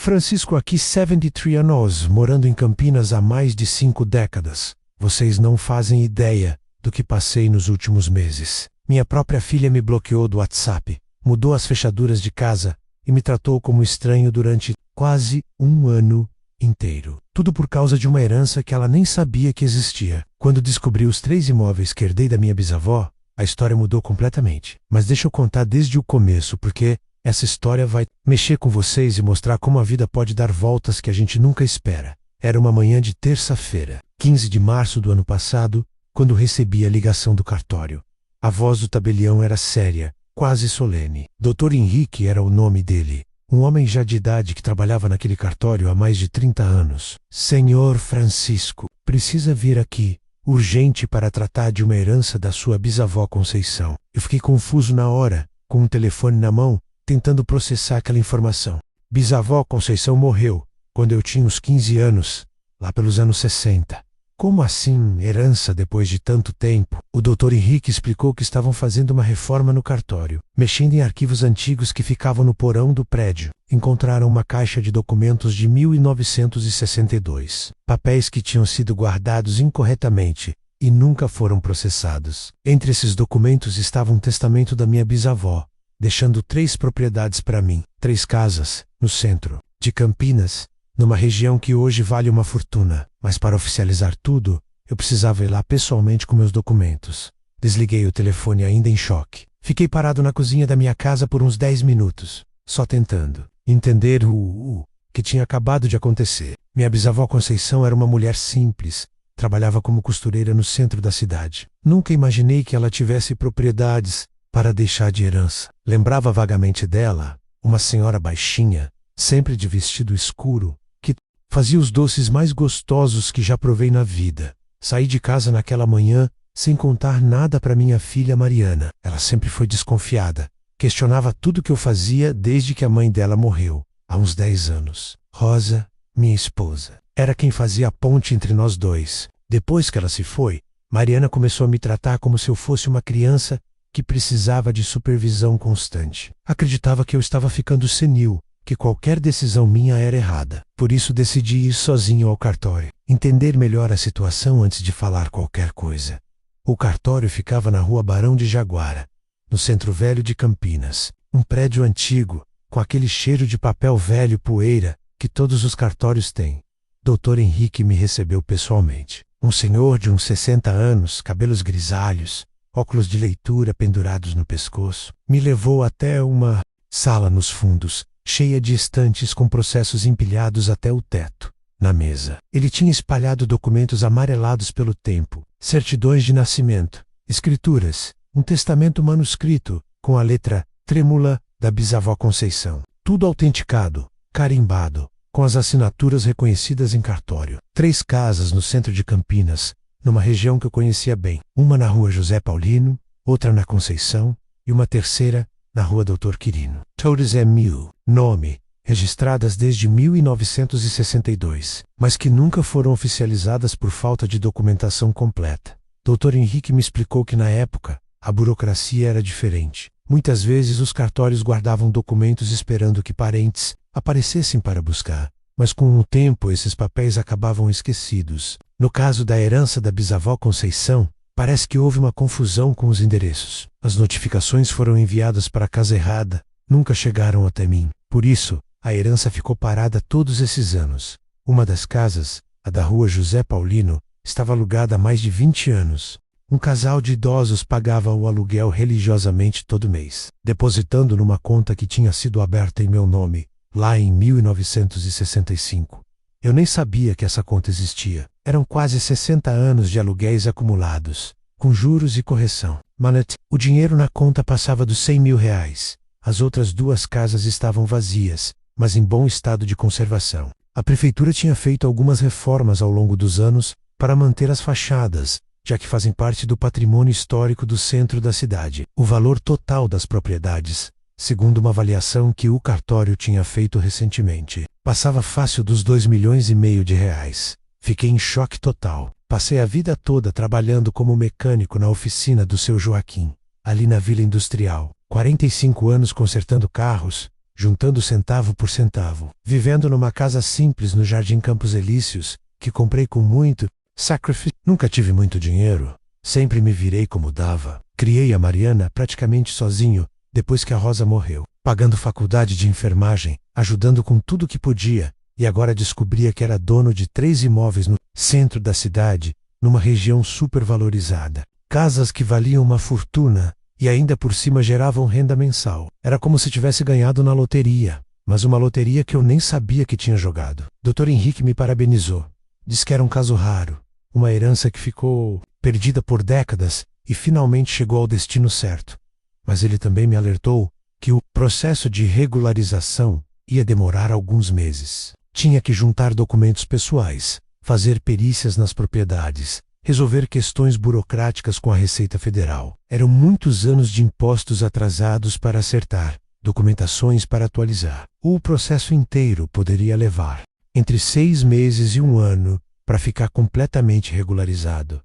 Francisco aqui, 73 anos, morando em Campinas há mais de 5 décadas. Vocês não fazem ideia do que passei nos últimos meses. Minha própria filha me bloqueou do WhatsApp, mudou as fechaduras de casa e me tratou como estranho durante quase um ano inteiro. Tudo por causa de uma herança que ela nem sabia que existia. Quando descobri os 3 imóveis que herdei da minha bisavó, a história mudou completamente. Mas deixa eu contar desde o começo, porque essa história vai mexer com vocês e mostrar como a vida pode dar voltas que a gente nunca espera. Era uma manhã de terça-feira, 15 de março do ano passado, quando recebi a ligação do cartório. A voz do tabelião era séria, quase solene. Dr. Henrique era o nome dele. Um homem já de idade que trabalhava naquele cartório há mais de 30 anos. Senhor Francisco, precisa vir aqui, urgente, para tratar de uma herança da sua bisavó Conceição. Eu fiquei confuso na hora, com um telefone na mão, tentando processar aquela informação. Bisavó Conceição morreu quando eu tinha uns 15 anos, lá pelos anos 60. Como assim, herança depois de tanto tempo? O Dr. Henrique explicou que estavam fazendo uma reforma no cartório, mexendo em arquivos antigos que ficavam no porão do prédio. Encontraram uma caixa de documentos de 1962, papéis que tinham sido guardados incorretamente e nunca foram processados. Entre esses documentos estava um testamento da minha bisavó, deixando 3 propriedades para mim, 3 casas, no centro de Campinas, numa região que hoje vale uma fortuna. Mas para oficializar tudo, eu precisava ir lá pessoalmente com meus documentos. Desliguei o telefone ainda em choque. Fiquei parado na cozinha da minha casa por uns 10 minutos, só tentando entender o que tinha acabado de acontecer. Minha bisavó Conceição era uma mulher simples, trabalhava como costureira no centro da cidade. Nunca imaginei que ela tivesse propriedades para deixar de herança. Lembrava vagamente dela, uma senhora baixinha, sempre de vestido escuro, que fazia os doces mais gostosos que já provei na vida. Saí de casa naquela manhã sem contar nada para minha filha Mariana. Ela sempre foi desconfiada. Questionava tudo que eu fazia desde que a mãe dela morreu, há uns 10 anos. Rosa, minha esposa, era quem fazia a ponte entre nós dois. Depois que ela se foi, Mariana começou a me tratar como se eu fosse uma criança que precisava de supervisão constante. Acreditava que eu estava ficando senil, que qualquer decisão minha era errada. Por isso decidi ir sozinho ao cartório, entender melhor a situação antes de falar qualquer coisa. O cartório ficava na rua Barão de Jaguara, no centro velho de Campinas. Um prédio antigo, com aquele cheiro de papel velho e poeira que todos os cartórios têm. Dr. Henrique me recebeu pessoalmente. Um senhor de uns 60 anos, cabelos grisalhos, óculos de leitura pendurados no pescoço, me levou até uma sala nos fundos, cheia de estantes com processos empilhados até o teto. Na mesa, ele tinha espalhado documentos amarelados pelo tempo, certidões de nascimento, escrituras, um testamento manuscrito com a letra trêmula da bisavó Conceição. Tudo autenticado, carimbado, com as assinaturas reconhecidas em cartório. 3 casas no centro de Campinas, numa região que eu conhecia bem. Uma na rua José Paulino, outra na Conceição e uma terceira na rua Doutor Quirino. Todas é 1000, nome, registradas desde 1962, mas que nunca foram oficializadas por falta de documentação completa. Dr. Henrique me explicou que na época a burocracia era diferente. Muitas vezes os cartórios guardavam documentos esperando que parentes aparecessem para buscar, mas com o tempo esses papéis acabavam esquecidos. No caso da herança da bisavó Conceição, parece que houve uma confusão com os endereços. As notificações foram enviadas para a casa errada, nunca chegaram até mim. Por isso, a herança ficou parada todos esses anos. Uma das casas, a da rua José Paulino, estava alugada há mais de 20 anos. Um casal de idosos pagava o aluguel religiosamente todo mês, depositando numa conta que tinha sido aberta em meu nome, lá em 1965. Eu nem sabia que essa conta existia. Eram quase 60 anos de aluguéis acumulados, com juros e correção. Manet, o dinheiro na conta passava dos 100 mil reais. As outras 2 casas estavam vazias, mas em bom estado de conservação. A prefeitura tinha feito algumas reformas ao longo dos anos para manter as fachadas, já que fazem parte do patrimônio histórico do centro da cidade. O valor total das propriedades, segundo uma avaliação que o cartório tinha feito recentemente, passava fácil dos 2,5 milhões de reais. Fiquei em choque total. Passei a vida toda trabalhando como mecânico na oficina do seu Joaquim, ali na Vila Industrial. 45 anos consertando carros, juntando centavo por centavo, vivendo numa casa simples no Jardim Campos Elíseos, que comprei com muito sacrifício. Nunca tive muito dinheiro, sempre me virei como dava. Criei a Mariana praticamente sozinho, depois que a Rosa morreu, pagando faculdade de enfermagem, ajudando com tudo que podia, e agora descobria que era dono de 3 imóveis no centro da cidade, numa região supervalorizada. Casas que valiam uma fortuna, e ainda por cima geravam renda mensal. Era como se tivesse ganhado na loteria, mas uma loteria que eu nem sabia que tinha jogado. Dr. Henrique me parabenizou. Diz que era um caso raro, uma herança que ficou perdida por décadas e finalmente chegou ao destino certo. Mas ele também me alertou que o processo de regularização ia demorar alguns meses. Tinha que juntar documentos pessoais, fazer perícias nas propriedades, resolver questões burocráticas com a Receita Federal. Eram muitos anos de impostos atrasados para acertar, documentações para atualizar. O processo inteiro poderia levar entre 6 meses e 1 ano para ficar completamente regularizado.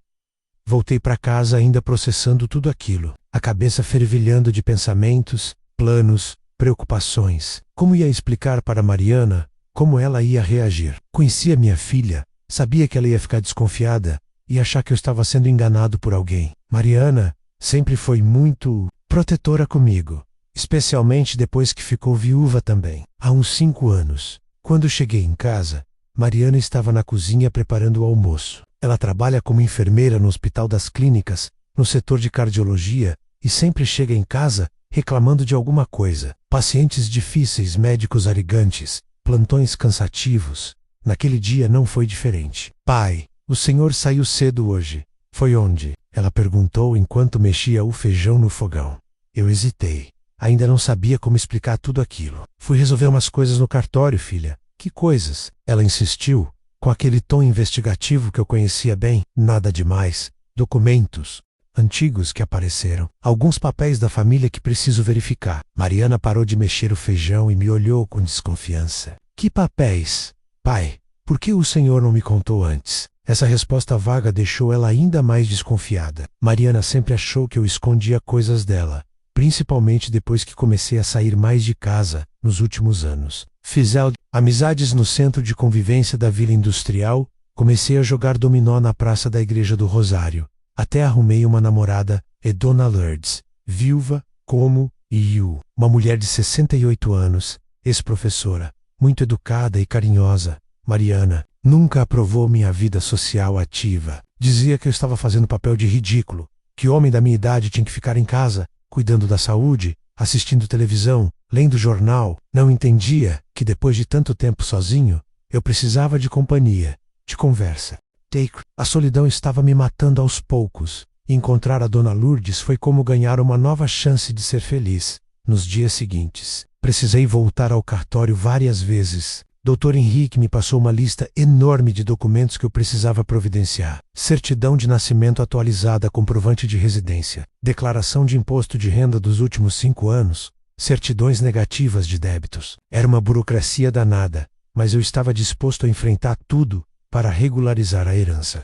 Voltei para casa ainda processando tudo aquilo, a cabeça fervilhando de pensamentos, planos, preocupações. Como ia explicar para Mariana como ela ia reagir? Conhecia minha filha, sabia que ela ia ficar desconfiada e achar que eu estava sendo enganado por alguém. Mariana sempre foi muito protetora comigo, especialmente depois que ficou viúva também, há uns 5 anos. Quando cheguei em casa, Mariana estava na cozinha preparando o almoço. Ela trabalha como enfermeira no Hospital das Clínicas, no setor de cardiologia, e sempre chega em casa reclamando de alguma coisa. Pacientes difíceis, médicos arigantes, plantões cansativos. Naquele dia não foi diferente. Pai, o senhor saiu cedo hoje. Foi onde? Ela perguntou enquanto mexia o feijão no fogão. Eu hesitei. Ainda não sabia como explicar tudo aquilo. Fui resolver umas coisas no cartório, filha. Que coisas? Ela insistiu, com aquele tom investigativo que eu conhecia bem. Nada demais. Documentos antigos que apareceram. Alguns papéis da família que preciso verificar. Mariana parou de mexer o feijão e me olhou com desconfiança. Que papéis? Pai, por que o senhor não me contou antes? Essa resposta vaga deixou ela ainda mais desconfiada. Mariana sempre achou que eu escondia coisas dela, principalmente depois que comecei a sair mais de casa, nos últimos anos. Fiz amizades no centro de convivência da Vila Industrial, comecei a jogar dominó na praça da Igreja do Rosário. Até arrumei uma namorada, Dona Lourdes, viúva, como Yu, uma mulher de 68 anos, ex-professora, muito educada e carinhosa. Mariana nunca aprovou minha vida social ativa. Dizia que eu estava fazendo papel de ridículo, que homem da minha idade tinha que ficar em casa, cuidando da saúde, assistindo televisão, lendo jornal. Não entendia que depois de tanto tempo sozinho, eu precisava de companhia, de conversa. A solidão estava me matando aos poucos. Encontrar a Dona Lourdes foi como ganhar uma nova chance de ser feliz. Nos dias seguintes, precisei voltar ao cartório várias vezes. Dr. Henrique me passou uma lista enorme de documentos que eu precisava providenciar. Certidão de nascimento atualizada, comprovante de residência, declaração de imposto de renda dos últimos 5 anos, certidões negativas de débitos. Era uma burocracia danada, mas eu estava disposto a enfrentar tudo para regularizar a herança.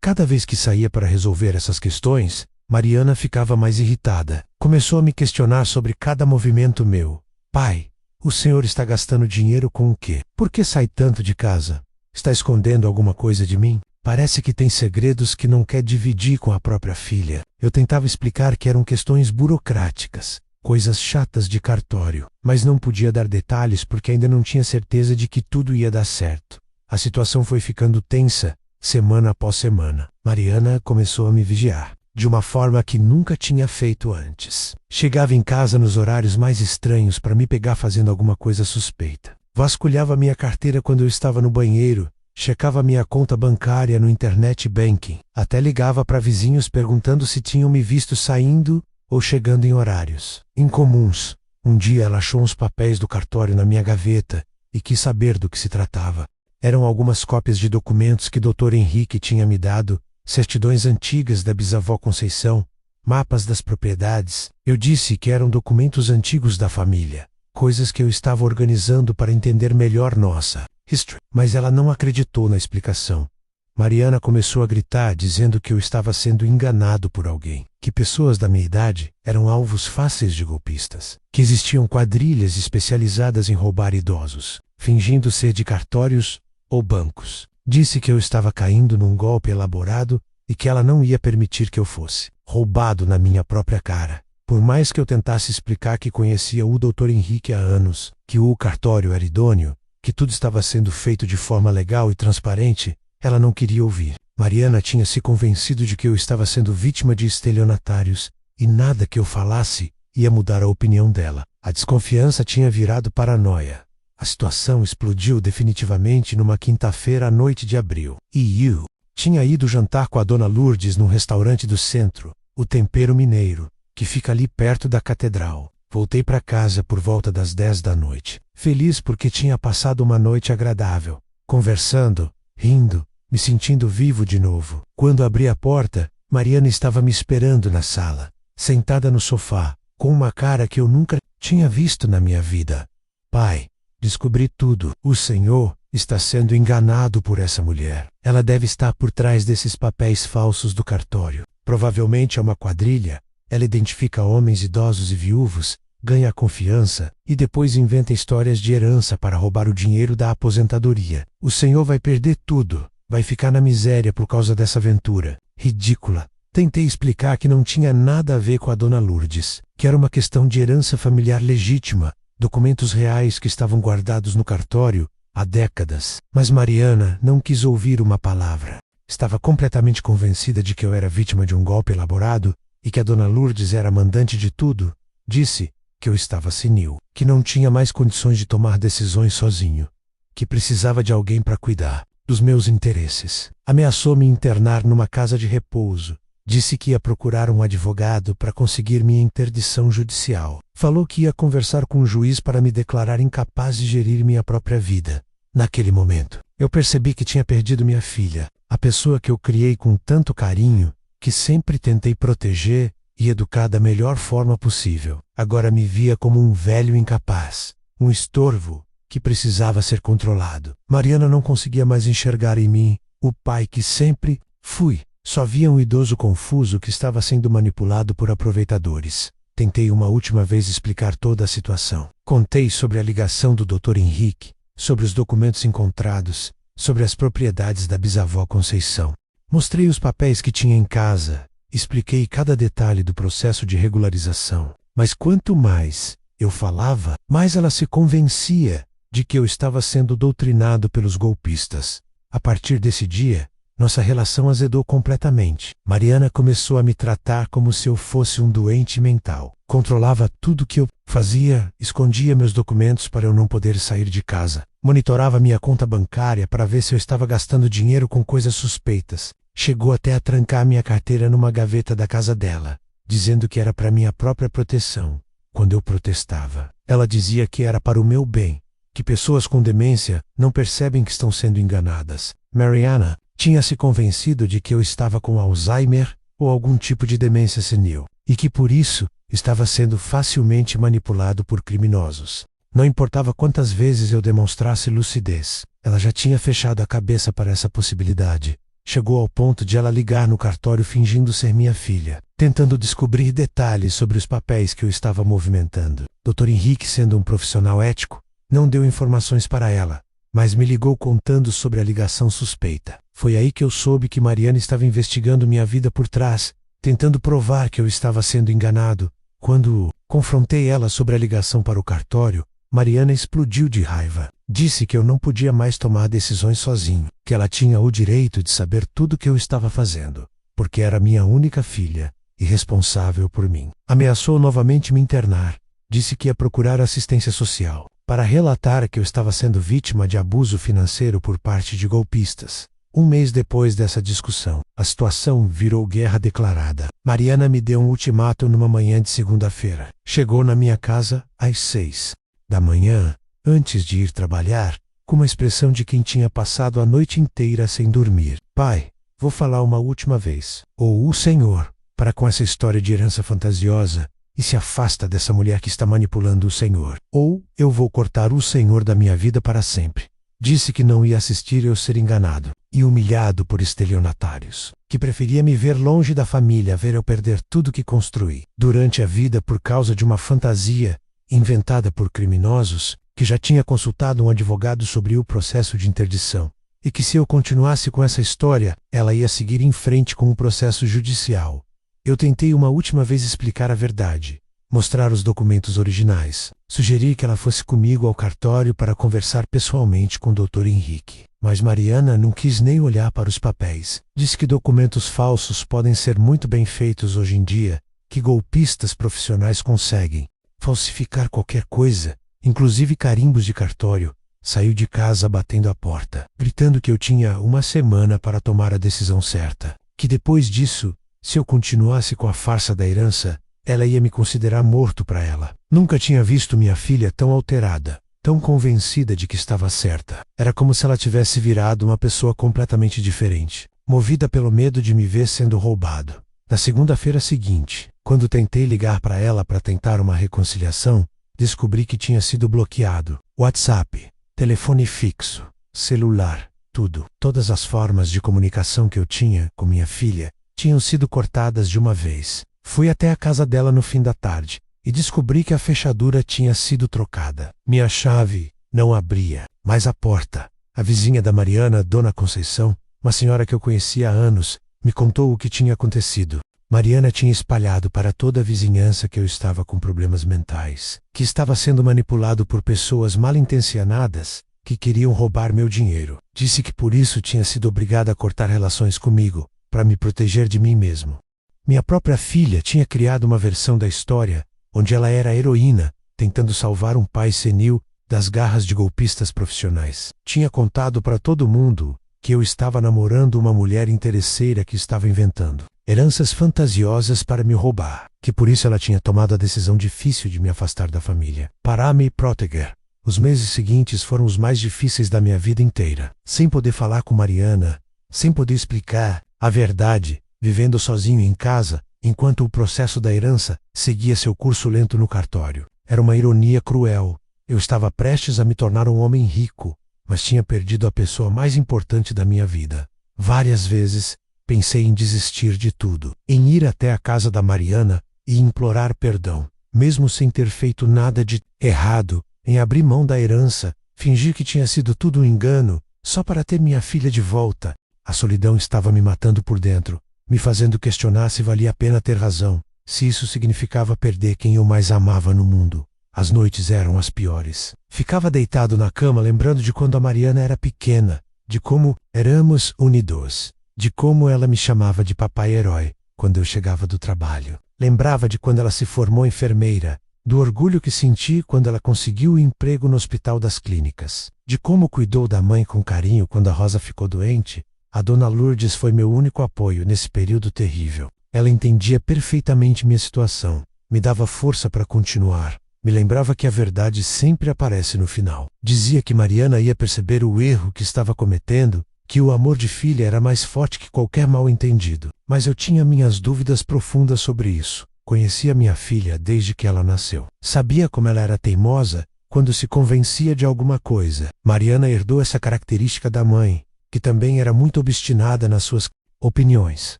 Cada vez que saía para resolver essas questões, Mariana ficava mais irritada. Começou a me questionar sobre cada movimento meu. Pai, o senhor está gastando dinheiro com o quê? Por que sai tanto de casa? Está escondendo alguma coisa de mim? Parece que tem segredos que não quer dividir com a própria filha. Eu tentava explicar que eram questões burocráticas, coisas chatas de cartório, mas não podia dar detalhes porque ainda não tinha certeza de que tudo ia dar certo. A situação foi ficando tensa, semana após semana. Mariana começou a me vigiar, de uma forma que nunca tinha feito antes. Chegava em casa nos horários mais estranhos para me pegar fazendo alguma coisa suspeita. Vasculhava minha carteira quando eu estava no banheiro, checava minha conta bancária no internet banking, até ligava para vizinhos perguntando se tinham me visto saindo ou chegando em horários incomuns. Um dia ela achou uns papéis do cartório na minha gaveta e quis saber do que se tratava. Eram algumas cópias de documentos que Dr. Henrique tinha me dado, certidões antigas da bisavó Conceição, mapas das propriedades. Eu disse que eram documentos antigos da família, coisas que eu estava organizando para entender melhor nossa history. Mas ela não acreditou na explicação. Mariana começou a gritar dizendo que eu estava sendo enganado por alguém, que pessoas da minha idade eram alvos fáceis de golpistas, que existiam quadrilhas especializadas em roubar idosos, fingindo ser de cartórios ou bancos. Disse que eu estava caindo num golpe elaborado e que ela não ia permitir que eu fosse roubado na minha própria cara. Por mais que eu tentasse explicar que conhecia o Dr. Henrique há anos, que o cartório era idôneo, que tudo estava sendo feito de forma legal e transparente, ela não queria ouvir. Mariana tinha se convencido de que eu estava sendo vítima de estelionatários e nada que eu falasse ia mudar a opinião dela. A desconfiança tinha virado paranoia. A situação explodiu definitivamente numa quinta-feira à noite de abril. E eu tinha ido jantar com a dona Lourdes num restaurante do centro, o Tempero Mineiro, que fica ali perto da catedral. Voltei para casa por volta das 10 da noite, feliz porque tinha passado uma noite agradável, conversando, rindo, me sentindo vivo de novo. Quando abri a porta, Mariana estava me esperando na sala, sentada no sofá, com uma cara que eu nunca tinha visto na minha vida. Pai, descobri tudo. O senhor está sendo enganado por essa mulher. Ela deve estar por trás desses papéis falsos do cartório. Provavelmente é uma quadrilha. Ela identifica homens idosos e viúvos, ganha a confiança e depois inventa histórias de herança para roubar o dinheiro da aposentadoria. O senhor vai perder tudo. Vai ficar na miséria por causa dessa aventura. Ridícula. Tentei explicar que não tinha nada a ver com a dona Lourdes, que era uma questão de herança familiar legítima, documentos reais que estavam guardados no cartório há décadas. Mas Mariana não quis ouvir uma palavra. Estava completamente convencida de que eu era vítima de um golpe elaborado e que a dona Lourdes era mandante de tudo. Disse que eu estava senil, que não tinha mais condições de tomar decisões sozinho, que precisava de alguém para cuidar dos meus interesses. Ameaçou me internar numa casa de repouso. Disse que ia procurar um advogado para conseguir minha interdição judicial. Falou que ia conversar com um juiz para me declarar incapaz de gerir minha própria vida. Naquele momento, eu percebi que tinha perdido minha filha, a pessoa que eu criei com tanto carinho, que sempre tentei proteger e educar da melhor forma possível. Agora me via como um velho incapaz, um estorvo que precisava ser controlado. Mariana não conseguia mais enxergar em mim o pai que sempre fui. Só via um idoso confuso que estava sendo manipulado por aproveitadores. Tentei uma última vez explicar toda a situação. Contei sobre a ligação do Dr. Henrique, sobre os documentos encontrados, sobre as propriedades da bisavó Conceição. Mostrei os papéis que tinha em casa, expliquei cada detalhe do processo de regularização. Mas quanto mais eu falava, mais ela se convencia de que eu estava sendo doutrinado pelos golpistas. A partir desse dia, nossa relação azedou completamente. Mariana começou a me tratar como se eu fosse um doente mental. Controlava tudo que eu fazia, escondia meus documentos para eu não poder sair de casa. Monitorava minha conta bancária para ver se eu estava gastando dinheiro com coisas suspeitas. Chegou até a trancar minha carteira numa gaveta da casa dela, dizendo que era para minha própria proteção. Quando eu protestava, ela dizia que era para o meu bem, que pessoas com demência não percebem que estão sendo enganadas. Mariana tinha se convencido de que eu estava com Alzheimer ou algum tipo de demência senil, e que por isso estava sendo facilmente manipulado por criminosos. Não importava quantas vezes eu demonstrasse lucidez, ela já tinha fechado a cabeça para essa possibilidade. Chegou ao ponto de ela ligar no cartório fingindo ser minha filha, tentando descobrir detalhes sobre os papéis que eu estava movimentando. Dr. Henrique, sendo um profissional ético, não deu informações para ela, mas me ligou contando sobre a ligação suspeita. Foi aí que eu soube que Mariana estava investigando minha vida por trás, tentando provar que eu estava sendo enganado. Quando confrontei ela sobre a ligação para o cartório, Mariana explodiu de raiva. Disse que eu não podia mais tomar decisões sozinho, que ela tinha o direito de saber tudo o que eu estava fazendo, porque era minha única filha e responsável por mim. Ameaçou novamente me internar. Disse que ia procurar assistência social para relatar que eu estava sendo vítima de abuso financeiro por parte de golpistas. Um mês depois dessa discussão, a situação virou guerra declarada. Mariana me deu um ultimato numa manhã de segunda-feira. Chegou na minha casa às 6 da manhã, antes de ir trabalhar, com uma expressão de quem tinha passado a noite inteira sem dormir. Pai, vou falar uma última vez. Ou o senhor, para com essa história de herança fantasiosa, e se afasta dessa mulher que está manipulando o senhor. Ou eu vou cortar o senhor da minha vida para sempre. Disse que não ia assistir eu ser enganado e humilhado por estelionatários, que preferia me ver longe da família, ver eu perder tudo que construí durante a vida por causa de uma fantasia inventada por criminosos, que já tinha consultado um advogado sobre o processo de interdição, e que se eu continuasse com essa história, ela ia seguir em frente com o processo judicial. Eu tentei uma última vez explicar a verdade, mostrar os documentos originais. Sugeri que ela fosse comigo ao cartório para conversar pessoalmente com o Dr. Henrique. Mas Mariana não quis nem olhar para os papéis. Disse que documentos falsos podem ser muito bem feitos hoje em dia, que golpistas profissionais conseguem falsificar qualquer coisa, inclusive carimbos de cartório. Saiu de casa batendo a porta, gritando que eu tinha uma semana para tomar a decisão certa. Que depois disso, se eu continuasse com a farsa da herança, ela ia me considerar morto para ela. Nunca tinha visto minha filha tão alterada, tão convencida de que estava certa. Era como se ela tivesse virado uma pessoa completamente diferente, movida pelo medo de me ver sendo roubado. Na segunda-feira seguinte, quando tentei ligar para ela para tentar uma reconciliação, descobri que tinha sido bloqueado. WhatsApp, telefone fixo, celular, tudo. Todas as formas de comunicação que eu tinha com minha filha tinham sido cortadas de uma vez. Fui até a casa dela no fim da tarde e descobri que a fechadura tinha sido trocada. Minha chave não abria, mas a porta. A vizinha da Mariana, Dona Conceição, uma senhora que eu conhecia há anos, me contou o que tinha acontecido. Mariana tinha espalhado para toda a vizinhança que eu estava com problemas mentais, que estava sendo manipulado por pessoas mal intencionadas que queriam roubar meu dinheiro. Disse que por isso tinha sido obrigada a cortar relações comigo, para me proteger de mim mesmo. Minha própria filha tinha criado uma versão da história onde ela era a heroína, tentando salvar um pai senil das garras de golpistas profissionais. Tinha contado para todo mundo que eu estava namorando uma mulher interesseira que estava inventando heranças fantasiosas para me roubar, que por isso ela tinha tomado a decisão difícil de me afastar da família, para me proteger. Os meses seguintes foram os mais difíceis da minha vida inteira, sem poder falar com Mariana, sem poder explicar a verdade, vivendo sozinho em casa, enquanto o processo da herança seguia seu curso lento no cartório. Era uma ironia cruel. Eu estava prestes a me tornar um homem rico, mas tinha perdido a pessoa mais importante da minha vida. Várias vezes, pensei em desistir de tudo, em ir até a casa da Mariana e implorar perdão, mesmo sem ter feito nada de errado, em abrir mão da herança, fingir que tinha sido tudo um engano, só para ter minha filha de volta. A solidão estava me matando por dentro, me fazendo questionar se valia a pena ter razão, se isso significava perder quem eu mais amava no mundo. As noites eram as piores. Ficava deitado na cama lembrando de quando a Mariana era pequena, de como éramos unidos, de como ela me chamava de papai herói quando eu chegava do trabalho. Lembrava de quando ela se formou enfermeira, do orgulho que senti quando ela conseguiu o emprego no Hospital das Clínicas, de como cuidou da mãe com carinho quando a Rosa ficou doente. A Dona Lourdes foi meu único apoio nesse período terrível. Ela entendia perfeitamente minha situação, me dava força para continuar, me lembrava que a verdade sempre aparece no final. Dizia que Mariana ia perceber o erro que estava cometendo, que o amor de filha era mais forte que qualquer mal-entendido. Mas eu tinha minhas dúvidas profundas sobre isso. Conhecia minha filha desde que ela nasceu. Sabia como ela era teimosa quando se convencia de alguma coisa. Mariana herdou essa característica da mãe, que também era muito obstinada nas suas opiniões.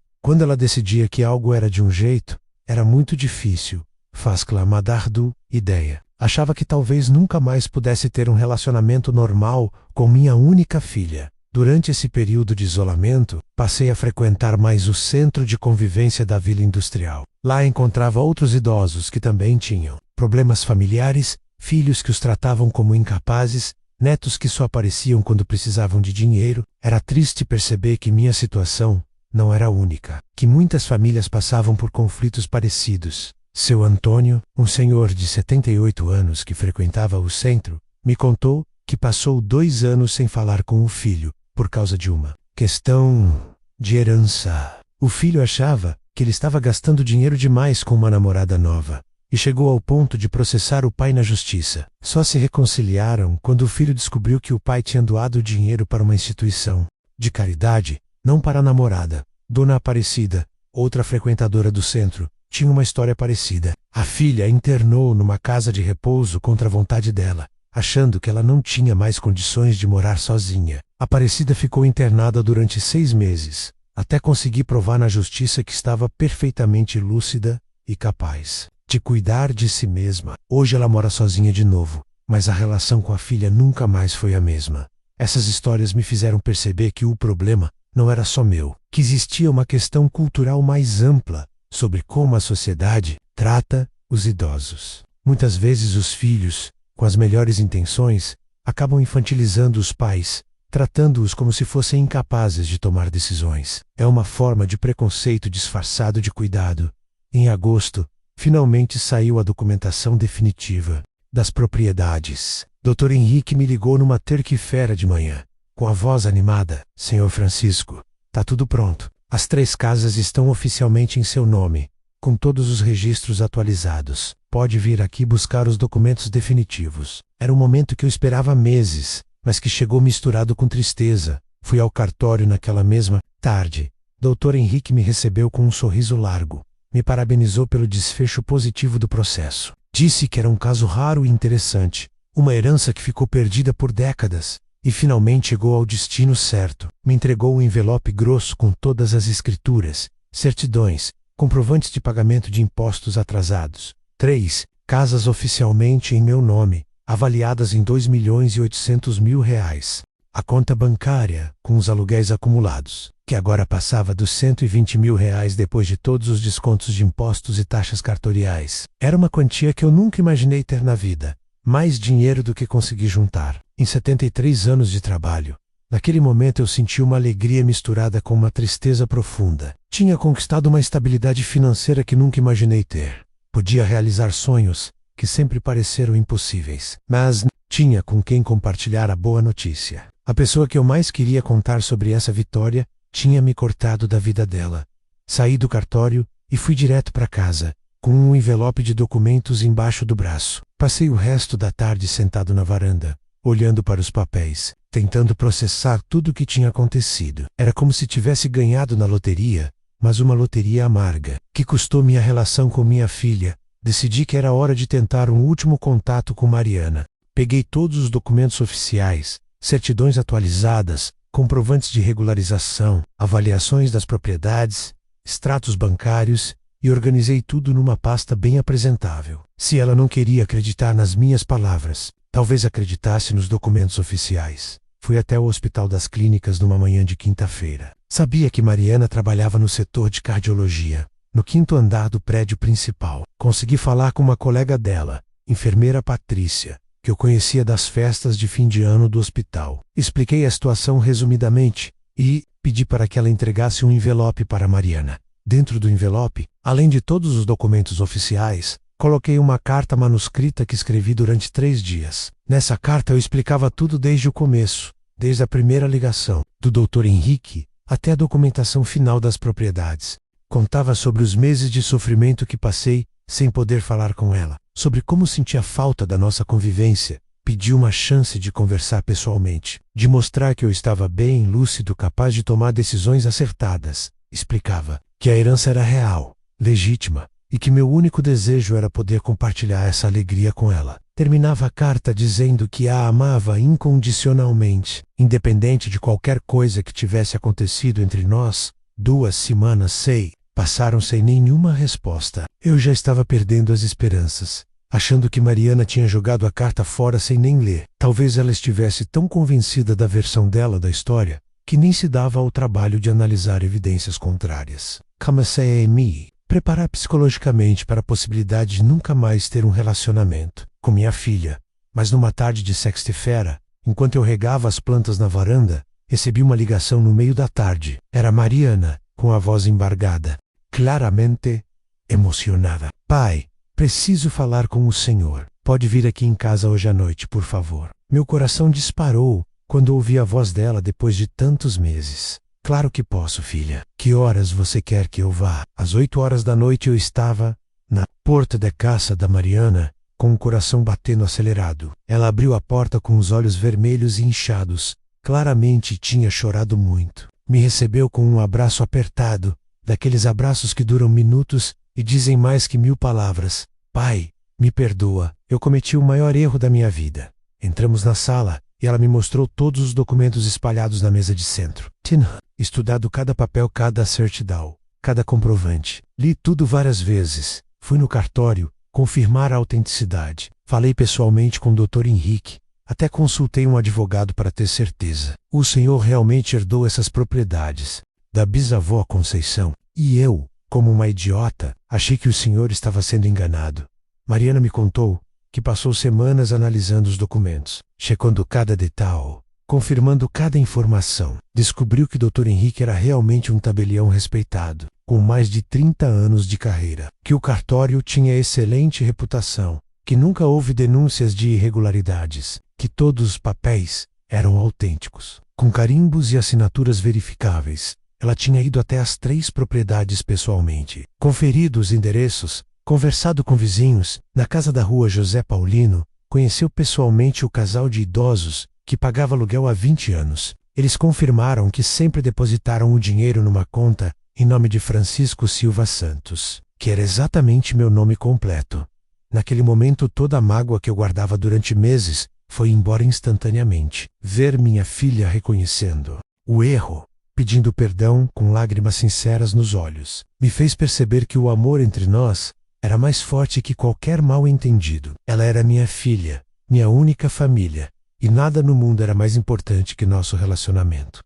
Quando ela decidia que algo era de um jeito, era muito difícil. Faz clamar do ideia. Achava que talvez nunca mais pudesse ter um relacionamento normal com minha única filha. Durante esse período de isolamento, passei a frequentar mais o centro de convivência da Vila Industrial. Lá encontrava outros idosos que também tinham problemas familiares, filhos que os tratavam como incapazes, netos que só apareciam quando precisavam de dinheiro. Era triste perceber que minha situação não era única, que muitas famílias passavam por conflitos parecidos. Seu Antônio, um senhor de 78 anos que frequentava o centro, me contou que passou 2 anos sem falar com o filho, por causa de uma questão de herança. O filho achava que ele estava gastando dinheiro demais com uma namorada nova, e chegou ao ponto de processar o pai na justiça. Só se reconciliaram quando o filho descobriu que o pai tinha doado o dinheiro para uma instituição de caridade, não para a namorada. Dona Aparecida, outra frequentadora do centro, tinha uma história parecida. A filha internou numa casa de repouso contra a vontade dela, achando que ela não tinha mais condições de morar sozinha. Aparecida ficou internada durante 6 meses, até conseguir provar na justiça que estava perfeitamente lúcida e capaz de cuidar de si mesma. Hoje ela mora sozinha de novo, mas a relação com a filha nunca mais foi a mesma. Essas histórias me fizeram perceber que o problema não era só meu, que existia uma questão cultural mais ampla sobre como a sociedade trata os idosos. Muitas vezes os filhos, com as melhores intenções, acabam infantilizando os pais, tratando-os como se fossem incapazes de tomar decisões. É uma forma de preconceito disfarçado de cuidado. Em agosto, finalmente saiu a documentação definitiva das propriedades. Dr. Henrique me ligou numa terça-feira de manhã, com a voz animada. Senhor Francisco, tá tudo pronto. As 3 casas estão oficialmente em seu nome, com todos os registros atualizados. Pode vir aqui buscar os documentos definitivos. Era um momento que eu esperava há meses, mas que chegou misturado com tristeza. Fui ao cartório naquela mesma tarde. Dr. Henrique me recebeu com um sorriso largo. Me parabenizou pelo desfecho positivo do processo. Disse que era um caso raro e interessante, uma herança que ficou perdida por décadas, e finalmente chegou ao destino certo. Me entregou um envelope grosso com todas as escrituras, certidões, comprovantes de pagamento de impostos atrasados. 3 casas oficialmente em meu nome, avaliadas em R$2.800.000. A conta bancária, com os aluguéis acumulados, que agora passava dos R$120.000 depois de todos os descontos de impostos e taxas cartoriais. Era uma quantia que eu nunca imaginei ter na vida. Mais dinheiro do que consegui juntar. Em 73 anos de trabalho, naquele momento eu senti uma alegria misturada com uma tristeza profunda. Tinha conquistado uma estabilidade financeira que nunca imaginei ter. Podia realizar sonhos que sempre pareceram impossíveis. Mas tinha com quem compartilhar a boa notícia. A pessoa que eu mais queria contar sobre essa vitória tinha me cortado da vida dela. Saí do cartório e fui direto para casa, com um envelope de documentos embaixo do braço. Passei o resto da tarde sentado na varanda, olhando para os papéis, tentando processar tudo o que tinha acontecido. Era como se tivesse ganhado na loteria, mas uma loteria amarga, que custou minha relação com minha filha. Decidi que era hora de tentar um último contato com Mariana. Peguei todos os documentos oficiais, certidões atualizadas, comprovantes de regularização, avaliações das propriedades, extratos bancários e organizei tudo numa pasta bem apresentável. Se ela não queria acreditar nas minhas palavras, talvez acreditasse nos documentos oficiais. Fui até o Hospital das Clínicas numa manhã de quinta-feira. Sabia que Mariana trabalhava no setor de cardiologia, no 5º andar do prédio principal. Consegui falar com uma colega dela, enfermeira Patrícia, que eu conhecia das festas de fim de ano do hospital. Expliquei a situação resumidamente e pedi para que ela entregasse um envelope para Mariana. Dentro do envelope, além de todos os documentos oficiais, coloquei uma carta manuscrita que escrevi durante 3 dias. Nessa carta eu explicava tudo desde o começo, desde a primeira ligação do Dr. Henrique até a documentação final das propriedades. Contava sobre os meses de sofrimento que passei sem poder falar com ela, sobre como sentia falta da nossa convivência. Pedi uma chance de conversar pessoalmente, de mostrar que eu estava bem, lúcido, capaz de tomar decisões acertadas. Explicava que a herança era real, legítima, e que meu único desejo era poder compartilhar essa alegria com ela. Terminava a carta dizendo que a amava incondicionalmente, independente de qualquer coisa que tivesse acontecido entre nós. 2 semanas passaram sem nenhuma resposta. Eu já estava perdendo as esperanças, achando que Mariana tinha jogado a carta fora sem nem ler. Talvez ela estivesse tão convencida da versão dela da história que nem se dava ao trabalho de analisar evidências contrárias. Comecei a me preparar psicologicamente para a possibilidade de nunca mais ter um relacionamento com minha filha. Mas numa tarde de sexta-feira, enquanto eu regava as plantas na varanda, recebi uma ligação no meio da tarde. Era Mariana, com a voz embargada, claramente emocionada. Pai, preciso falar com o senhor. Pode vir aqui em casa hoje à noite, por favor. Meu coração disparou quando ouvi a voz dela depois de tantos meses. Claro que posso, filha. Que horas você quer que eu vá? Às 8 horas da noite eu estava na porta de casa da Mariana, com o coração batendo acelerado. Ela abriu a porta com os olhos vermelhos e inchados. Claramente tinha chorado muito. Me recebeu com um abraço apertado, daqueles abraços que duram minutos e dizem mais que 1000 palavras. Pai, me perdoa, eu cometi o maior erro da minha vida. Entramos na sala e ela me mostrou todos os documentos espalhados na mesa de centro. Tinha estudado cada papel, cada certidão, cada comprovante. Li tudo várias vezes. Fui no cartório confirmar a autenticidade. Falei pessoalmente com o Dr. Henrique. Até consultei um advogado para ter certeza. O senhor realmente herdou essas propriedades da bisavó Conceição. E eu, como uma idiota, achei que o senhor estava sendo enganado. Mariana me contou que passou semanas analisando os documentos, checando cada detalhe, confirmando cada informação. Descobriu que Dr. Henrique era realmente um tabelião respeitado, com mais de 30 anos de carreira, que o cartório tinha excelente reputação, que nunca houve denúncias de irregularidades, que todos os papéis eram autênticos, com carimbos e assinaturas verificáveis. Ela tinha ido até as 3 propriedades pessoalmente, conferido os endereços, conversado com vizinhos. Na casa da rua José Paulino, conheceu pessoalmente o casal de idosos que pagava aluguel há 20 anos. Eles confirmaram que sempre depositaram o dinheiro numa conta em nome de Francisco Silva Santos, que era exatamente meu nome completo. Naquele momento, toda a mágoa que eu guardava durante meses foi embora instantaneamente. Ver minha filha reconhecendo o erro, pedindo perdão com lágrimas sinceras nos olhos, me fez perceber que o amor entre nós era mais forte que qualquer mal-entendido. Ela era minha filha, minha única família, e nada no mundo era mais importante que nosso relacionamento.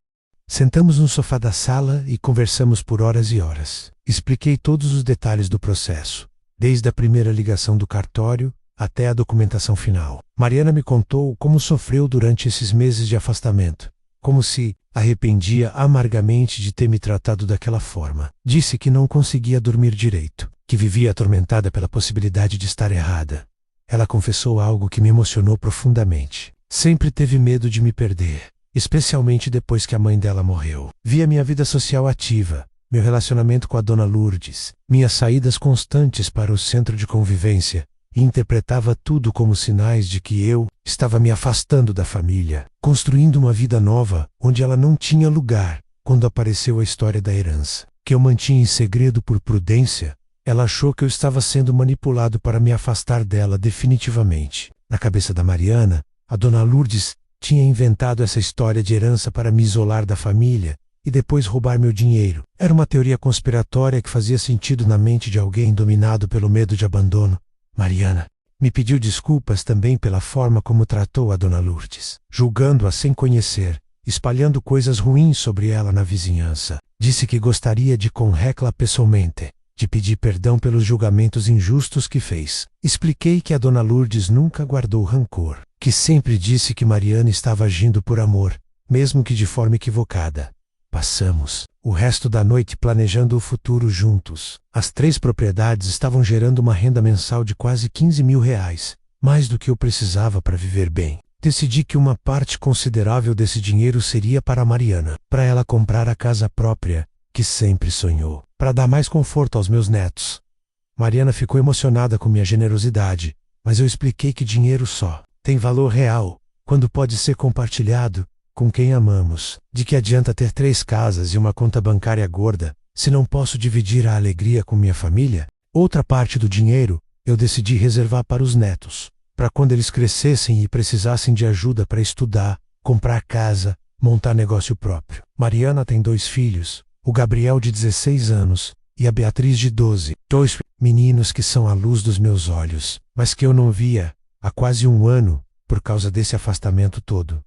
Sentamos no sofá da sala e conversamos por horas e horas. Expliquei todos os detalhes do processo, desde a primeira ligação do cartório até a documentação final. Mariana me contou como sofreu durante esses meses de afastamento, como se arrependia amargamente de ter me tratado daquela forma. Disse que não conseguia dormir direito, que vivia atormentada pela possibilidade de estar errada. Ela confessou algo que me emocionou profundamente. Sempre teve medo de me perder, especialmente depois que a mãe dela morreu. Via minha vida social ativa, meu relacionamento com a dona Lourdes, minhas saídas constantes para o centro de convivência, e interpretava tudo como sinais de que eu estava me afastando da família, construindo uma vida nova onde ela não tinha lugar. Quando apareceu a história da herança, que eu mantinha em segredo por prudência, ela achou que eu estava sendo manipulado para me afastar dela definitivamente. Na cabeça da Mariana, a dona Lourdes tinha inventado essa história de herança para me isolar da família e depois roubar meu dinheiro. Era uma teoria conspiratória que fazia sentido na mente de alguém dominado pelo medo de abandono. Mariana me pediu desculpas também pela forma como tratou a dona Lourdes, julgando-a sem conhecer, espalhando coisas ruins sobre ela na vizinhança. Disse que gostaria de conhecê-la pessoalmente, de pedir perdão pelos julgamentos injustos que fez. Expliquei que a dona Lourdes nunca guardou rancor, que sempre disse que Mariana estava agindo por amor, mesmo que de forma equivocada. Passamos o resto da noite planejando o futuro juntos. As 3 propriedades estavam gerando uma renda mensal de quase R$ 15.000, mais do que eu precisava para viver bem. Decidi que uma parte considerável desse dinheiro seria para a Mariana, para ela comprar a casa própria, que sempre sonhou, para dar mais conforto aos meus netos. Mariana ficou emocionada com minha generosidade, mas eu expliquei que dinheiro só tem valor real quando pode ser compartilhado com quem amamos. De que adianta ter 3 casas e uma conta bancária gorda, se não posso dividir a alegria com minha família? Outra parte do dinheiro eu decidi reservar para os netos, para quando eles crescessem e precisassem de ajuda para estudar, comprar casa, montar negócio próprio. Mariana tem 2 filhos, o Gabriel de 16 anos e a Beatriz de 12. 2 meninos que são a luz dos meus olhos, mas que eu não via há quase 1 ano por causa desse afastamento todo.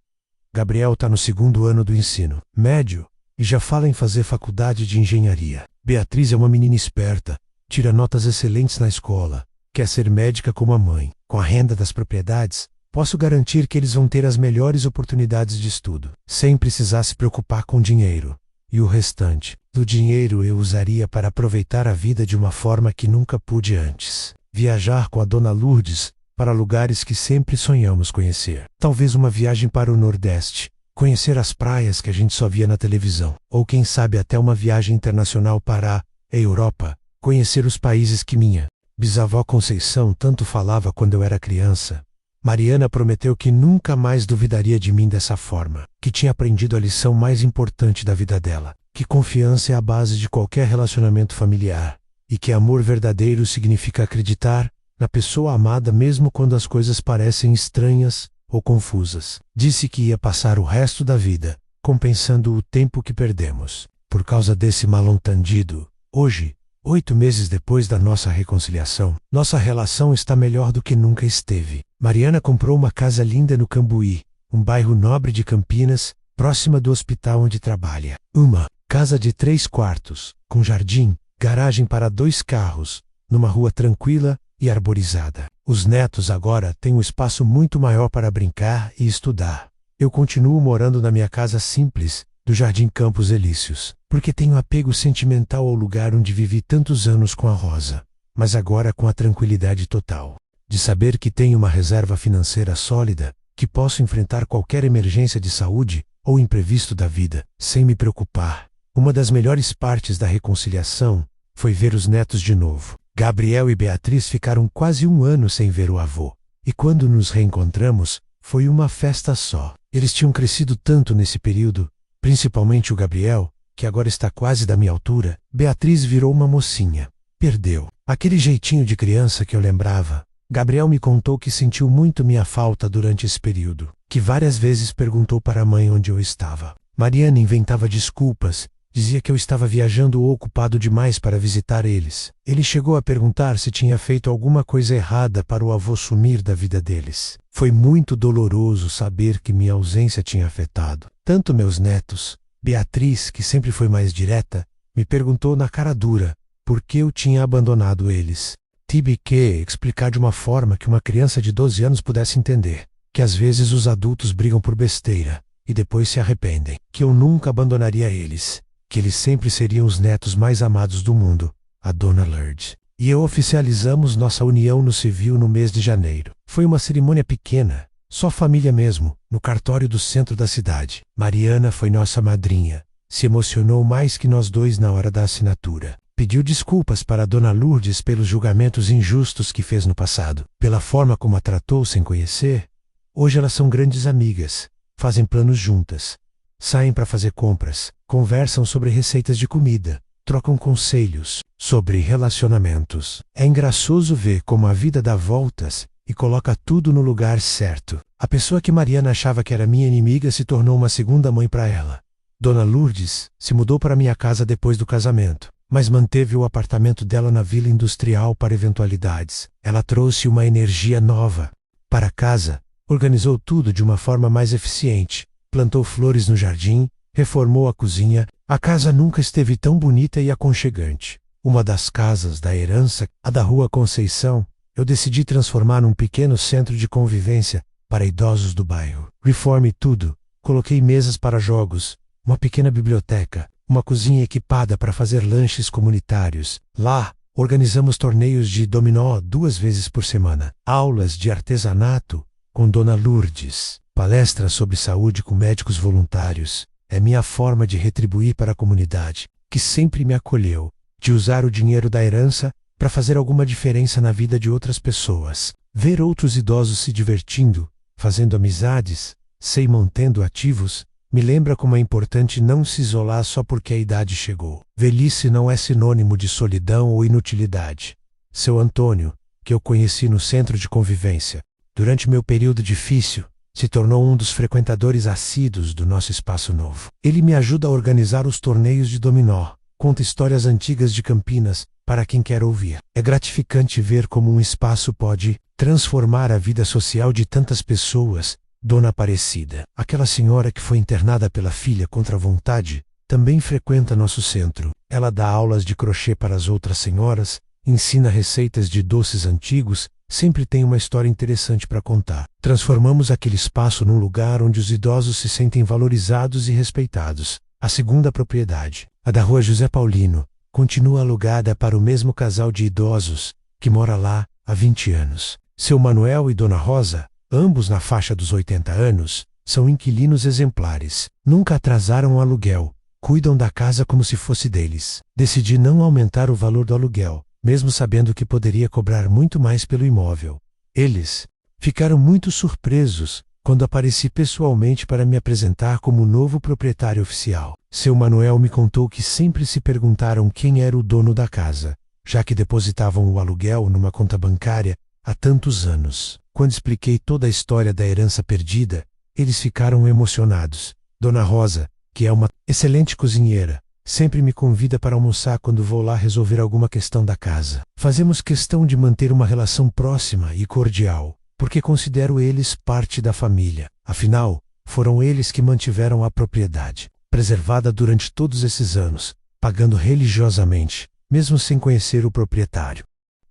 Gabriel está no 2º ano do ensino médio e já fala em fazer faculdade de engenharia. Beatriz é uma menina esperta, tira notas excelentes na escola, quer ser médica como a mãe. Com a renda das propriedades, posso garantir que eles vão ter as melhores oportunidades de estudo, sem precisar se preocupar com dinheiro. E o restante do dinheiro eu usaria para aproveitar a vida de uma forma que nunca pude antes. Viajar com a dona Lourdes para lugares que sempre sonhamos conhecer. Talvez uma viagem para o Nordeste, conhecer as praias que a gente só via na televisão. Ou quem sabe até uma viagem internacional para a Europa, conhecer os países que minha bisavó Conceição tanto falava quando eu era criança. Mariana prometeu que nunca mais duvidaria de mim dessa forma, que tinha aprendido a lição mais importante da vida dela, que confiança é a base de qualquer relacionamento familiar, e que amor verdadeiro significa acreditar na pessoa amada mesmo quando as coisas parecem estranhas ou confusas. Disse que ia passar o resto da vida compensando o tempo que perdemos. Por causa desse mal-entendido, hoje, 8 meses depois da nossa reconciliação, nossa relação está melhor do que nunca esteve. Mariana comprou uma casa linda no Cambuí, um bairro nobre de Campinas, próxima do hospital onde trabalha. Uma casa de 3 quartos, com jardim, garagem para 2 carros, numa rua tranquila e arborizada. Os netos agora têm um espaço muito maior para brincar e estudar. Eu continuo morando na minha casa simples, do Jardim Campos Elíseos, porque tenho apego sentimental ao lugar onde vivi tantos anos com a Rosa, mas agora com a tranquilidade total de saber que tenho uma reserva financeira sólida, que posso enfrentar qualquer emergência de saúde ou imprevisto da vida, sem me preocupar. Uma das melhores partes da reconciliação foi ver os netos de novo. Gabriel e Beatriz ficaram quase 1 ano sem ver o avô, e quando nos reencontramos, foi uma festa só. Eles tinham crescido tanto nesse período, principalmente o Gabriel, que agora está quase da minha altura. Beatriz virou uma mocinha. Perdeu aquele jeitinho de criança que eu lembrava. Gabriel me contou que sentiu muito minha falta durante esse período, que várias vezes perguntou para a mãe onde eu estava. Mariana inventava desculpas, dizia que eu estava viajando ou ocupado demais para visitar eles. Ele chegou a perguntar se tinha feito alguma coisa errada para o avô sumir da vida deles. Foi muito doloroso saber que minha ausência tinha afetado tanto meus netos. Beatriz, que sempre foi mais direta, me perguntou na cara dura por que eu tinha abandonado eles. Tive que explicar de uma forma que uma criança de 12 anos pudesse entender, que às vezes os adultos brigam por besteira e depois se arrependem, que eu nunca abandonaria eles, que eles sempre seriam os netos mais amados do mundo, a Dona Lourdes. E eu oficializamos nossa união no civil no mês de janeiro. Foi uma cerimônia pequena, só família mesmo, no cartório do centro da cidade. Mariana foi nossa madrinha. Se emocionou mais que nós dois na hora da assinatura. Pediu desculpas para Dona Lourdes pelos julgamentos injustos que fez no passado, pela forma como a tratou sem conhecer. Hoje elas são grandes amigas, fazem planos juntas, saem para fazer compras, conversam sobre receitas de comida, trocam conselhos sobre relacionamentos. É engraçoso ver como a vida dá voltas e coloca tudo no lugar certo. A pessoa que Mariana achava que era minha inimiga se tornou uma segunda mãe para ela. Dona Lourdes se mudou para minha casa depois do casamento, mas manteve o apartamento dela na Vila Industrial para eventualidades. Ela trouxe uma energia nova para casa, organizou tudo de uma forma mais eficiente, plantou flores no jardim, reformou a cozinha. A casa nunca esteve tão bonita e aconchegante. Uma das casas da herança, a da Rua Conceição, eu decidi transformar num pequeno centro de convivência para idosos do bairro. Reformei tudo, coloquei mesas para jogos, uma pequena biblioteca, uma cozinha equipada para fazer lanches comunitários. Lá, organizamos torneios de dominó 2 vezes por semana, aulas de artesanato com Dona Lourdes, palestras sobre saúde com médicos voluntários. É minha forma de retribuir para a comunidade, que sempre me acolheu, de usar o dinheiro da herança para fazer alguma diferença na vida de outras pessoas. Ver outros idosos se divertindo, fazendo amizades, se mantendo ativos, me lembra como é importante não se isolar só porque a idade chegou. Velhice não é sinônimo de solidão ou inutilidade. Seu Antônio, que eu conheci no centro de convivência, durante meu período difícil, se tornou um dos frequentadores assíduos do nosso espaço novo. Ele me ajuda a organizar os torneios de dominó, conta histórias antigas de Campinas para quem quer ouvir. É gratificante ver como um espaço pode transformar a vida social de tantas pessoas. Dona Aparecida, aquela senhora que foi internada pela filha contra a vontade, também frequenta nosso centro. Ela dá aulas de crochê para as outras senhoras, ensina receitas de doces antigos, sempre tem uma história interessante para contar. Transformamos aquele espaço num lugar onde os idosos se sentem valorizados e respeitados. A segunda propriedade, a da Rua José Paulino, continua alugada para o mesmo casal de idosos que mora lá há 20 anos. Seu Manuel e Dona Rosa, ambos na faixa dos 80 anos, são inquilinos exemplares. Nunca atrasaram o aluguel, cuidam da casa como se fosse deles. Decidi não aumentar o valor do aluguel, mesmo sabendo que poderia cobrar muito mais pelo imóvel. Eles ficaram muito surpresos quando apareci pessoalmente para me apresentar como novo proprietário oficial. Seu Manuel me contou que sempre se perguntaram quem era o dono da casa, já que depositavam o aluguel numa conta bancária há tantos anos. quando expliquei toda a história da herança perdida, eles ficaram emocionados. Dona Rosa, que é uma excelente cozinheira, sempre me convida para almoçar quando vou lá resolver alguma questão da casa. Fazemos questão de manter uma relação próxima e cordial, porque considero eles parte da família. Afinal, foram eles que mantiveram a propriedade, preservada durante todos esses anos, pagando religiosamente, mesmo sem conhecer o proprietário.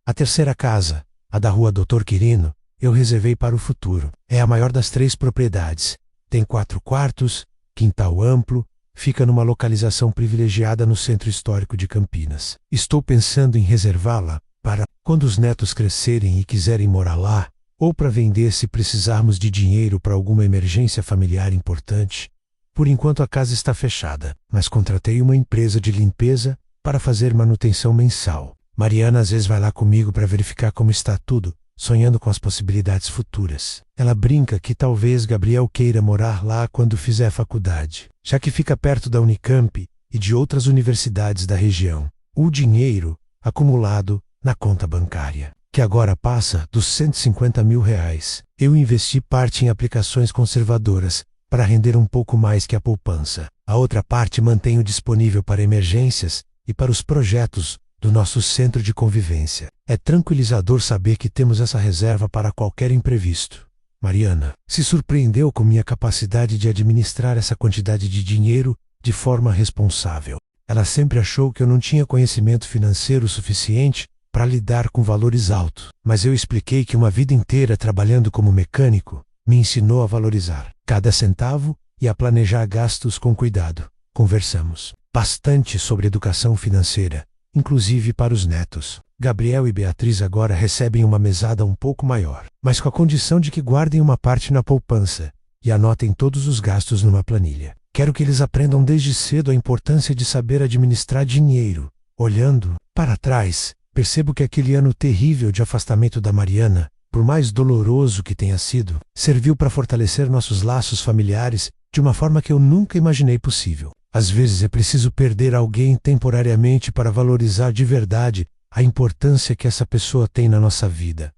A terceira casa, a da rua Dr. Quirino, eu reservei para o futuro. É a maior das 3 propriedades. Tem 4 quartos, quintal amplo, fica numa localização privilegiada no centro histórico de Campinas. Estou pensando em reservá-la para, quando os netos crescerem e quiserem morar lá, ou para vender se precisarmos de dinheiro para alguma emergência familiar importante. Por enquanto a casa está fechada, mas contratei uma empresa de limpeza para fazer manutenção mensal. Mariana às vezes vai lá comigo para verificar como está tudo, sonhando com as possibilidades futuras. Ela brinca que talvez Gabriel queira morar lá quando fizer faculdade, já que fica perto da Unicamp e de outras universidades da região. O dinheiro acumulado na conta bancária, que agora passa dos R$150 mil. Eu investi parte em aplicações conservadoras para render um pouco mais que a poupança. A outra parte mantenho disponível para emergências e para os projetos do nosso centro de convivência. É tranquilizador saber que temos essa reserva para qualquer imprevisto. Mariana se surpreendeu com minha capacidade de administrar essa quantidade de dinheiro de forma responsável. Ela sempre achou que eu não tinha conhecimento financeiro suficiente para lidar com valores altos, mas eu expliquei que uma vida inteira trabalhando como mecânico me ensinou a valorizar cada centavo e a planejar gastos com cuidado. Conversamos bastante sobre educação financeira, inclusive para os netos. Gabriel e Beatriz agora recebem uma mesada um pouco maior, mas com a condição de que guardem uma parte na poupança e anotem todos os gastos numa planilha. Quero que eles aprendam desde cedo a importância de saber administrar dinheiro. Olhando para trás, percebo que aquele ano terrível de afastamento da Mariana, por mais doloroso que tenha sido, serviu para fortalecer nossos laços familiares de uma forma que eu nunca imaginei possível. Às vezes é preciso perder alguém temporariamente para valorizar de verdade a importância que essa pessoa tem na nossa vida.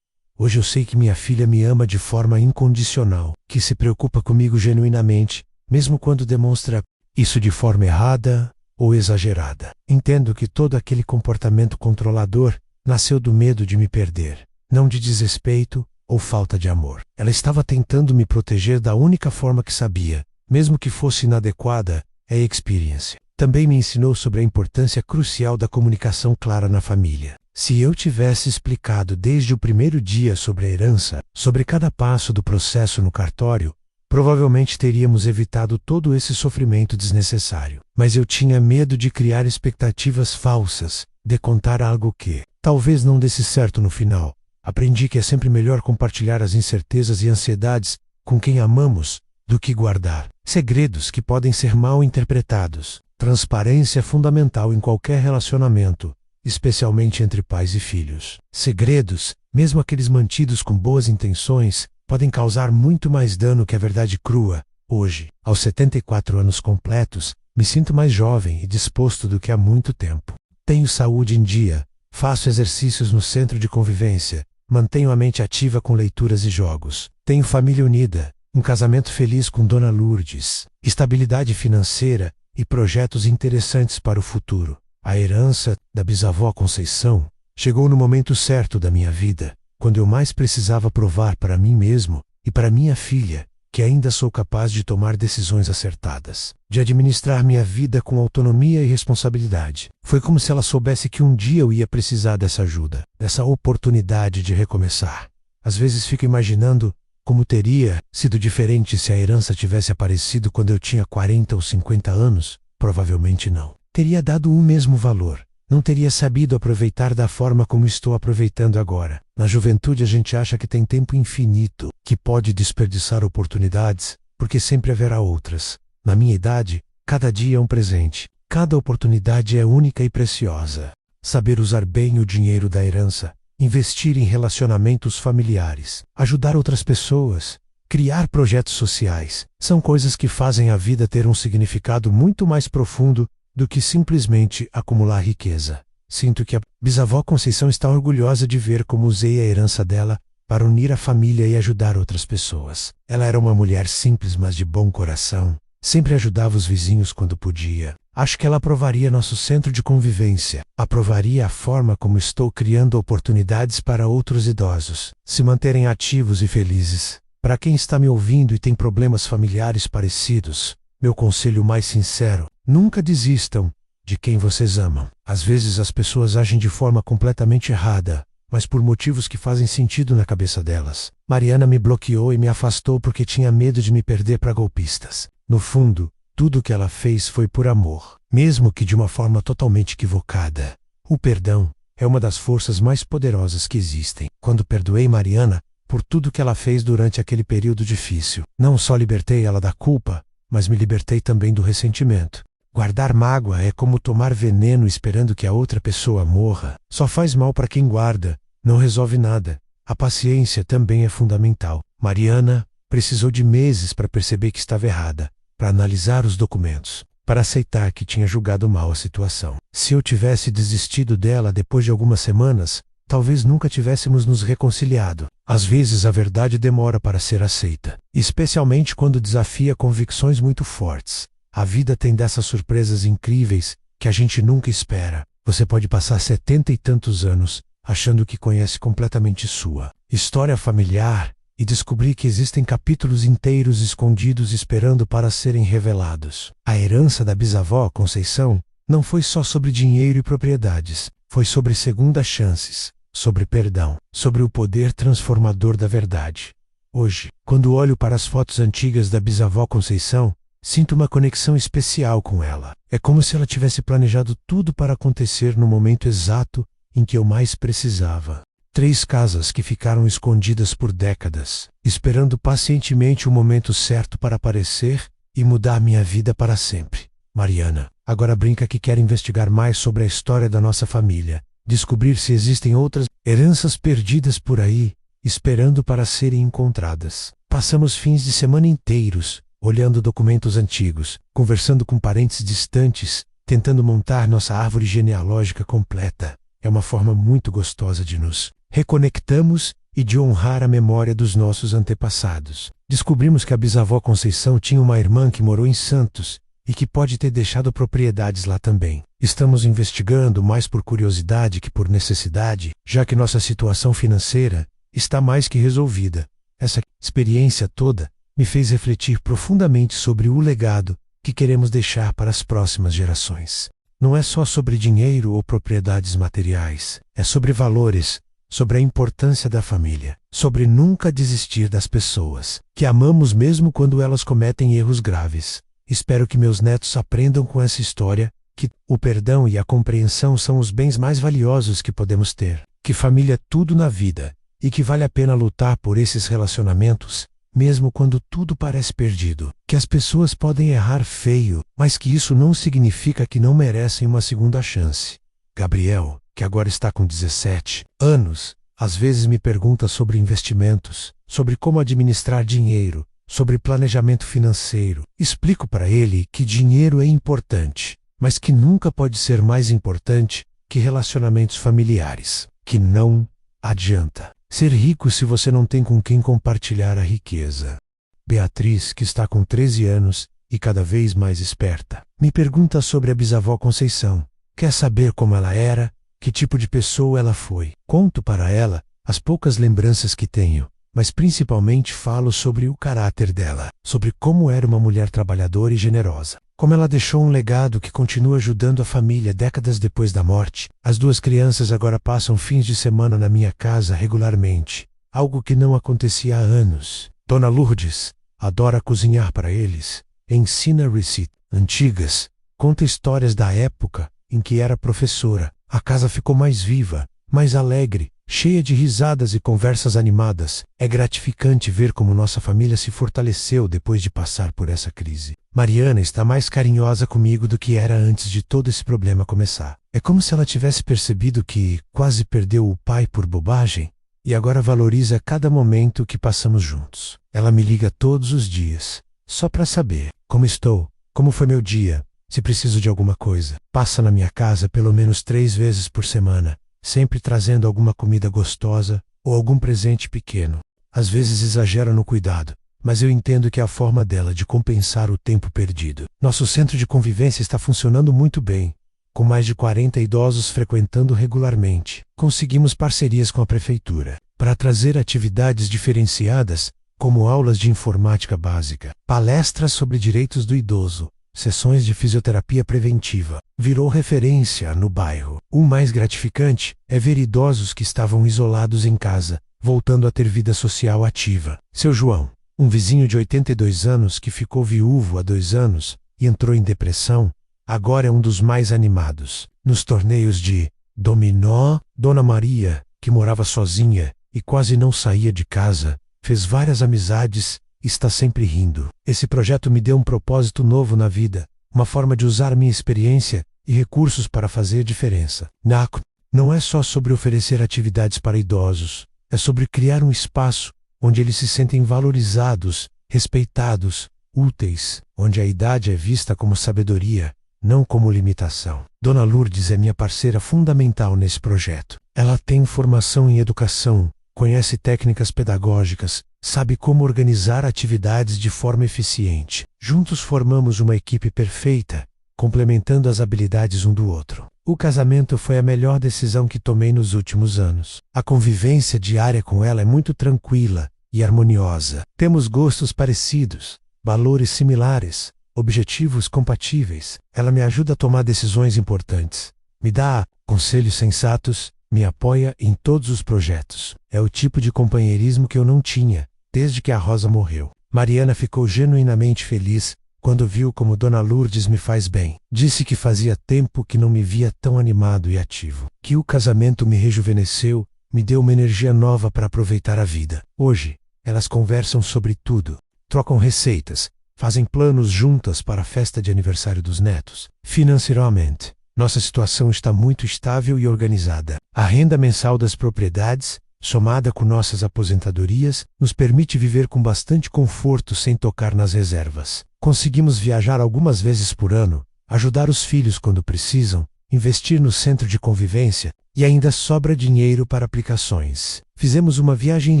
Hoje eu sei que minha filha me ama de forma incondicional, que se preocupa comigo genuinamente, mesmo quando demonstra isso de forma errada ou exagerada. Entendo que todo aquele comportamento controlador nasceu do medo de me perder, não de desrespeito ou falta de amor. Ela estava tentando me proteger da única forma que sabia, mesmo que fosse inadequada, é a experiência. Também me ensinou sobre a importância crucial da comunicação clara na família. Se eu tivesse explicado desde o primeiro dia sobre a herança, sobre cada passo do processo no cartório, provavelmente teríamos evitado todo esse sofrimento desnecessário. Mas eu tinha medo de criar expectativas falsas, de contar algo que talvez não desse certo no final. Aprendi que é sempre melhor compartilhar as incertezas e ansiedades com quem amamos do que guardar segredos que podem ser mal interpretados. Transparência é fundamental em qualquer relacionamento, especialmente entre pais e filhos. Segredos, mesmo aqueles mantidos com boas intenções, podem causar muito mais dano que a verdade crua. Hoje, aos 74 anos completos, me sinto mais jovem e disposto do que há muito tempo. Tenho saúde em dia, faço exercícios no centro de convivência, mantenho a mente ativa com leituras e jogos. Tenho família unida, um casamento feliz com Dona Lourdes, estabilidade financeira e projetos interessantes para o futuro. A herança da bisavó Conceição chegou no momento certo da minha vida, quando eu mais precisava provar para mim mesmo e para minha filha que ainda sou capaz de tomar decisões acertadas, de administrar minha vida com autonomia e responsabilidade. Foi como se ela soubesse que um dia eu ia precisar dessa ajuda, dessa oportunidade de recomeçar. Às vezes fico imaginando como teria sido diferente se a herança tivesse aparecido quando eu tinha 40 ou 50 anos. Provavelmente não. Teria dado o mesmo valor. Não teria sabido aproveitar da forma como estou aproveitando agora. Na juventude a gente acha que tem tempo infinito, que pode desperdiçar oportunidades, porque sempre haverá outras. Na minha idade, cada dia é um presente. Cada oportunidade é única e preciosa. Saber usar bem o dinheiro da herança, investir em relacionamentos familiares, ajudar outras pessoas, criar projetos sociais, são coisas que fazem a vida ter um significado muito mais profundo do que simplesmente acumular riqueza. Sinto que a bisavó Conceição está orgulhosa de ver como usei a herança dela para unir a família e ajudar outras pessoas. Ela era uma mulher simples, mas de bom coração. Sempre ajudava os vizinhos quando podia. Acho que ela aprovaria nosso centro de convivência. Aprovaria a forma como estou criando oportunidades para outros idosos se manterem ativos e felizes. Para quem está me ouvindo e tem problemas familiares parecidos, meu conselho mais sincero: nunca desistam de quem vocês amam. Às vezes as pessoas agem de forma completamente errada, mas por motivos que fazem sentido na cabeça delas. Mariana me bloqueou e me afastou porque tinha medo de me perder para golpistas. No fundo, tudo o que ela fez foi por amor, mesmo que de uma forma totalmente equivocada. O perdão é uma das forças mais poderosas que existem. Quando perdoei Mariana por tudo que ela fez durante aquele período difícil, não só libertei ela da culpa, mas me libertei também do ressentimento. Guardar mágoa é como tomar veneno esperando que a outra pessoa morra. Só faz mal para quem guarda, não resolve nada. A paciência também é fundamental. Mariana precisou de meses para perceber que estava errada, para analisar os documentos, para aceitar que tinha julgado mal a situação. Se eu tivesse desistido dela depois de algumas semanas, talvez nunca tivéssemos nos reconciliado. Às vezes a verdade demora para ser aceita, especialmente quando desafia convicções muito fortes. A vida tem dessas surpresas incríveis que a gente nunca espera. Você pode passar 70 e tantos anos achando que conhece completamente sua história familiar e descobrir que existem capítulos inteiros escondidos esperando para serem revelados. A herança da bisavó Conceição não foi só sobre dinheiro e propriedades, foi sobre segundas chances, sobre perdão, sobre o poder transformador da verdade. Hoje, quando olho para as fotos antigas da bisavó Conceição, sinto uma conexão especial com ela. É como se ela tivesse planejado tudo para acontecer no momento exato em que eu mais precisava. 3 casas que ficaram escondidas por décadas, esperando pacientemente o momento certo para aparecer e mudar minha vida para sempre. Mariana agora brinca que quer investigar mais sobre a história da nossa família, descobrir se existem outras heranças perdidas por aí, esperando para serem encontradas. Passamos fins de semana inteiros olhando documentos antigos, conversando com parentes distantes, tentando montar nossa árvore genealógica completa. É uma forma muito gostosa de nos reconectamos e de honrar a memória dos nossos antepassados. Descobrimos que a bisavó Conceição tinha uma irmã que morou em Santos e que pode ter deixado propriedades lá também. Estamos investigando mais por curiosidade que por necessidade, já que nossa situação financeira está mais que resolvida. Essa experiência toda me fez refletir profundamente sobre o legado que queremos deixar para as próximas gerações. Não é só sobre dinheiro ou propriedades materiais, é sobre valores, sobre a importância da família, sobre nunca desistir das pessoas que amamos mesmo quando elas cometem erros graves. Espero que meus netos aprendam com essa história que o perdão e a compreensão são os bens mais valiosos que podemos ter, que família é tudo na vida e que vale a pena lutar por esses relacionamentos, mesmo quando tudo parece perdido, que as pessoas podem errar feio, mas que isso não significa que não merecem uma segunda chance. Gabriel, que agora está com 17 anos, às vezes me pergunta sobre investimentos, sobre como administrar dinheiro, sobre planejamento financeiro. Explico para ele que dinheiro é importante, mas que nunca pode ser mais importante que relacionamentos familiares, que não adianta ser rico se você não tem com quem compartilhar a riqueza. Beatriz, que está com 13 anos e cada vez mais esperta, me pergunta sobre a bisavó Conceição. Quer saber como ela era, que tipo de pessoa ela foi. Conto para ela as poucas lembranças que tenho, mas principalmente falo sobre o caráter dela, sobre como era uma mulher trabalhadora e generosa. Como ela deixou um legado que continua ajudando a família décadas depois da morte. As 2 crianças agora passam fins de semana na minha casa regularmente, algo que não acontecia há anos. Dona Lourdes adora cozinhar para eles, ensina receitas antigas, conta histórias da época em que era professora. A casa ficou mais viva, mais alegre, cheia de risadas e conversas animadas. É gratificante ver como nossa família se fortaleceu depois de passar por essa crise. Mariana está mais carinhosa comigo do que era antes de todo esse problema começar. É como se ela tivesse percebido que quase perdeu o pai por bobagem e agora valoriza cada momento que passamos juntos. Ela me liga todos os dias, só para saber como estou, como foi meu dia, se preciso de alguma coisa. Passa na minha casa pelo menos 3 vezes por semana, sempre trazendo alguma comida gostosa ou algum presente pequeno. Às vezes exagera no cuidado, mas eu entendo que é a forma dela de compensar o tempo perdido. Nosso centro de convivência está funcionando muito bem, com mais de 40 idosos frequentando regularmente. Conseguimos parcerias com a prefeitura para trazer atividades diferenciadas, como aulas de informática básica, palestras sobre direitos do idoso, sessões de fisioterapia preventiva. Virou referência no bairro. O mais gratificante é ver idosos que estavam isolados em casa, voltando a ter vida social ativa. Seu João, um vizinho de 82 anos que ficou viúvo há 2 anos e entrou em depressão, agora é um dos mais animados. Nos torneios de dominó, Dona Maria, que morava sozinha e quase não saía de casa, fez várias amizades e está sempre rindo. Esse projeto me deu um propósito novo na vida, uma forma de usar minha experiência e recursos para fazer diferença. NACO não é só sobre oferecer atividades para idosos, é sobre criar um espaço onde eles se sentem valorizados, respeitados, úteis, onde a idade é vista como sabedoria, não como limitação. Dona Lourdes é minha parceira fundamental nesse projeto. Ela tem formação em educação, conhece técnicas pedagógicas, sabe como organizar atividades de forma eficiente. Juntos formamos uma equipe perfeita, complementando as habilidades um do outro. O casamento foi a melhor decisão que tomei nos últimos anos. A convivência diária com ela é muito tranquila e harmoniosa. Temos gostos parecidos, valores similares, objetivos compatíveis. Ela me ajuda a tomar decisões importantes, me dá conselhos sensatos, me apoia em todos os projetos. É o tipo de companheirismo que eu não tinha desde que a Rosa morreu. Mariana ficou genuinamente feliz quando viu como Dona Lourdes me faz bem. Disse que fazia tempo que não me via tão animado e ativo. Que o casamento me rejuvenesceu, me deu uma energia nova para aproveitar a vida. Hoje, elas conversam sobre tudo, trocam receitas, fazem planos juntas para a festa de aniversário dos netos. Financeiramente, nossa situação está muito estável e organizada. A renda mensal das propriedades, somada com nossas aposentadorias, nos permite viver com bastante conforto sem tocar nas reservas. Conseguimos viajar algumas vezes por ano, ajudar os filhos quando precisam, investir no centro de convivência e ainda sobra dinheiro para aplicações. Fizemos uma viagem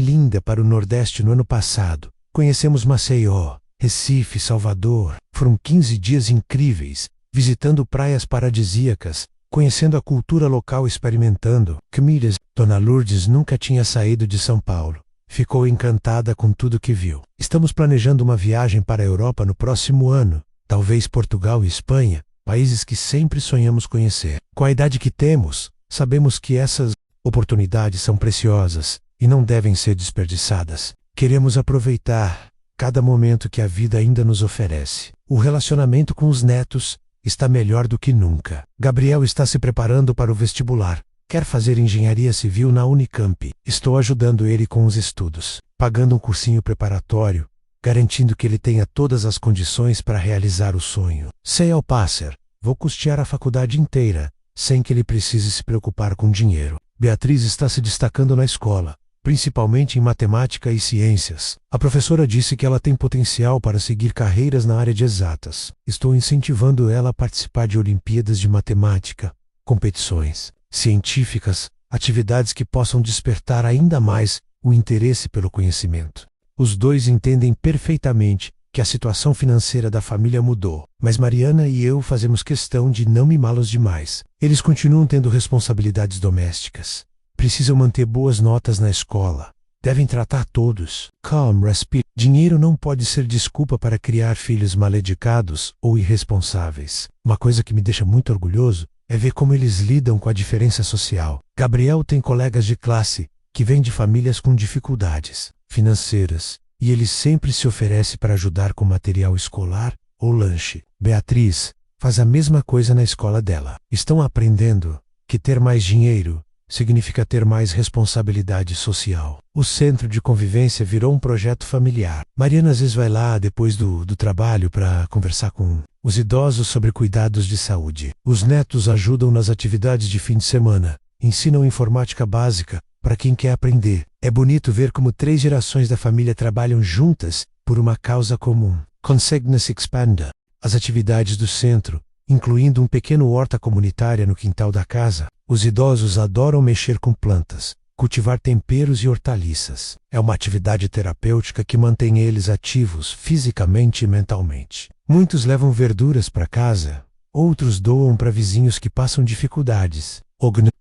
linda para o Nordeste no ano passado. Conhecemos Maceió, Recife, Salvador. Foram 15 dias incríveis, visitando praias paradisíacas, conhecendo a cultura local, experimentando comidas. Dona Lourdes nunca tinha saído de São Paulo. Ficou encantada com tudo que viu. Estamos planejando uma viagem para a Europa no próximo ano, talvez Portugal e Espanha, países que sempre sonhamos conhecer. Com a idade que temos, sabemos que essas oportunidades são preciosas e não devem ser desperdiçadas. Queremos aproveitar cada momento que a vida ainda nos oferece. O relacionamento com os netos está melhor do que nunca. Gabriel está se preparando para o vestibular. Quer fazer engenharia civil na Unicamp. Estou ajudando ele com os estudos, pagando um cursinho preparatório, garantindo que ele tenha todas as condições para realizar o sonho. Sei ao passer, vou custear a faculdade inteira, sem que ele precise se preocupar com dinheiro. Beatriz está se destacando na escola, principalmente em matemática e ciências. A professora disse que ela tem potencial para seguir carreiras na área de exatas. Estou incentivando ela a participar de Olimpíadas de Matemática, competições científicas, atividades que possam despertar ainda mais o interesse pelo conhecimento. Os dois entendem perfeitamente que a situação financeira da família mudou, mas Mariana e eu fazemos questão de não mimá-los demais. Eles continuam tendo responsabilidades domésticas. Precisam manter boas notas na escola. Devem tratar todos. Calm, respire. Dinheiro não pode ser desculpa para criar filhos mal-educados ou irresponsáveis. Uma coisa que me deixa muito orgulhoso é ver como eles lidam com a diferença social. Gabriel tem colegas de classe que vêm de famílias com dificuldades financeiras e ele sempre se oferece para ajudar com material escolar ou lanche. Beatriz faz a mesma coisa na escola dela. Estão aprendendo que ter mais dinheiro significa ter mais responsabilidade social. O centro de convivência virou um projeto familiar. Mariana às vezes vai lá depois do trabalho para conversar com os idosos sobre cuidados de saúde. Os netos ajudam nas atividades de fim de semana, ensinam informática básica para quem quer aprender. É bonito ver como 3 gerações da família trabalham juntas por uma causa comum. Consegue-se expanda as atividades do centro, incluindo um pequeno horta comunitária no quintal da casa. Os idosos adoram mexer com plantas, cultivar temperos e hortaliças. É uma atividade terapêutica que mantém eles ativos fisicamente e mentalmente. Muitos levam verduras para casa, outros doam para vizinhos que passam dificuldades.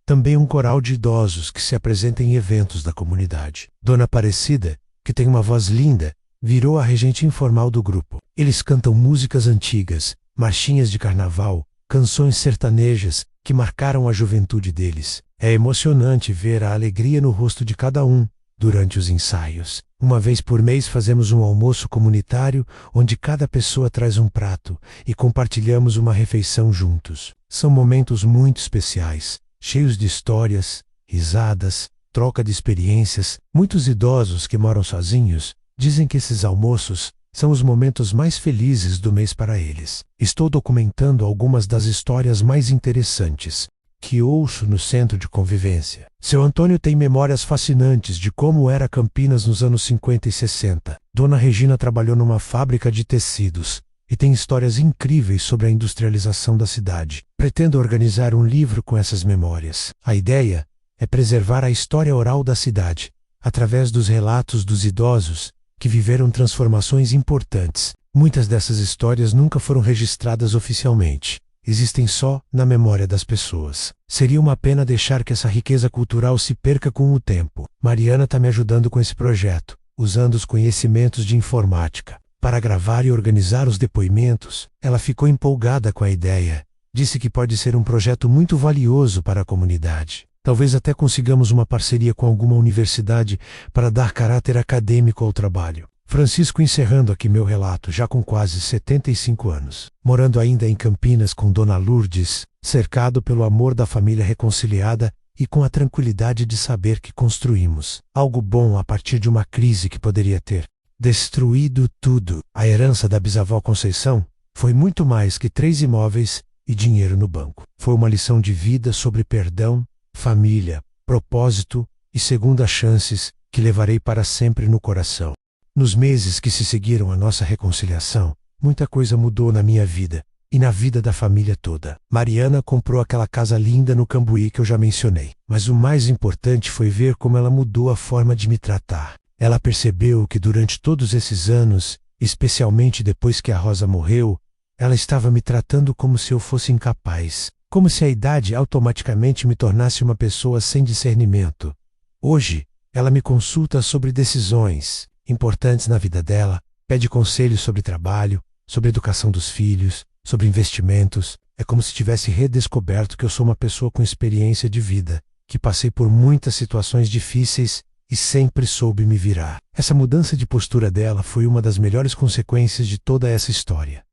Também um coral de idosos que se apresenta em eventos da comunidade. Dona Aparecida, que tem uma voz linda, virou a regente informal do grupo. Eles cantam músicas antigas, marchinhas de carnaval, canções sertanejas que marcaram a juventude deles. É emocionante ver a alegria no rosto de cada um durante os ensaios. Uma vez por mês fazemos um almoço comunitário onde cada pessoa traz um prato e compartilhamos uma refeição juntos. São momentos muito especiais, cheios de histórias, risadas, troca de experiências. Muitos idosos que moram sozinhos dizem que esses almoços são os momentos mais felizes do mês para eles. Estou documentando algumas das histórias mais interessantes que ouço no centro de convivência. Seu Antônio tem memórias fascinantes de como era Campinas nos anos 50 e 60. Dona Regina trabalhou numa fábrica de tecidos e tem histórias incríveis sobre a industrialização da cidade. Pretendo organizar um livro com essas memórias. A ideia é preservar a história oral da cidade, através dos relatos dos idosos que viveram transformações importantes. Muitas dessas histórias nunca foram registradas oficialmente. Existem só na memória das pessoas. Seria uma pena deixar que essa riqueza cultural se perca com o tempo. Mariana está me ajudando com esse projeto, usando os conhecimentos de informática para gravar e organizar os depoimentos. Ela ficou empolgada com a ideia. Disse que pode ser um projeto muito valioso para a comunidade. Talvez até consigamos uma parceria com alguma universidade para dar caráter acadêmico ao trabalho. Francisco, encerrando aqui meu relato, já com quase 75 anos, morando ainda em Campinas com Dona Lourdes, cercado pelo amor da família reconciliada e com a tranquilidade de saber que construímos algo bom a partir de uma crise que poderia ter destruído tudo. A herança da bisavó Conceição foi muito mais que 3 imóveis e dinheiro no banco. Foi uma lição de vida sobre perdão, família, propósito e segundas chances que levarei para sempre no coração. Nos meses que se seguiram à nossa reconciliação, muita coisa mudou na minha vida e na vida da família toda. Mariana comprou aquela casa linda no Cambuí que eu já mencionei, mas o mais importante foi ver como ela mudou a forma de me tratar. Ela percebeu que durante todos esses anos, especialmente depois que a Rosa morreu, ela estava me tratando como se eu fosse incapaz, como se a idade automaticamente me tornasse uma pessoa sem discernimento. Hoje, ela me consulta sobre decisões importantes na vida dela, pede conselhos sobre trabalho, sobre educação dos filhos, sobre investimentos. É como se tivesse redescoberto que eu sou uma pessoa com experiência de vida, que passei por muitas situações difíceis e sempre soube me virar. Essa mudança de postura dela foi uma das melhores consequências de toda essa história.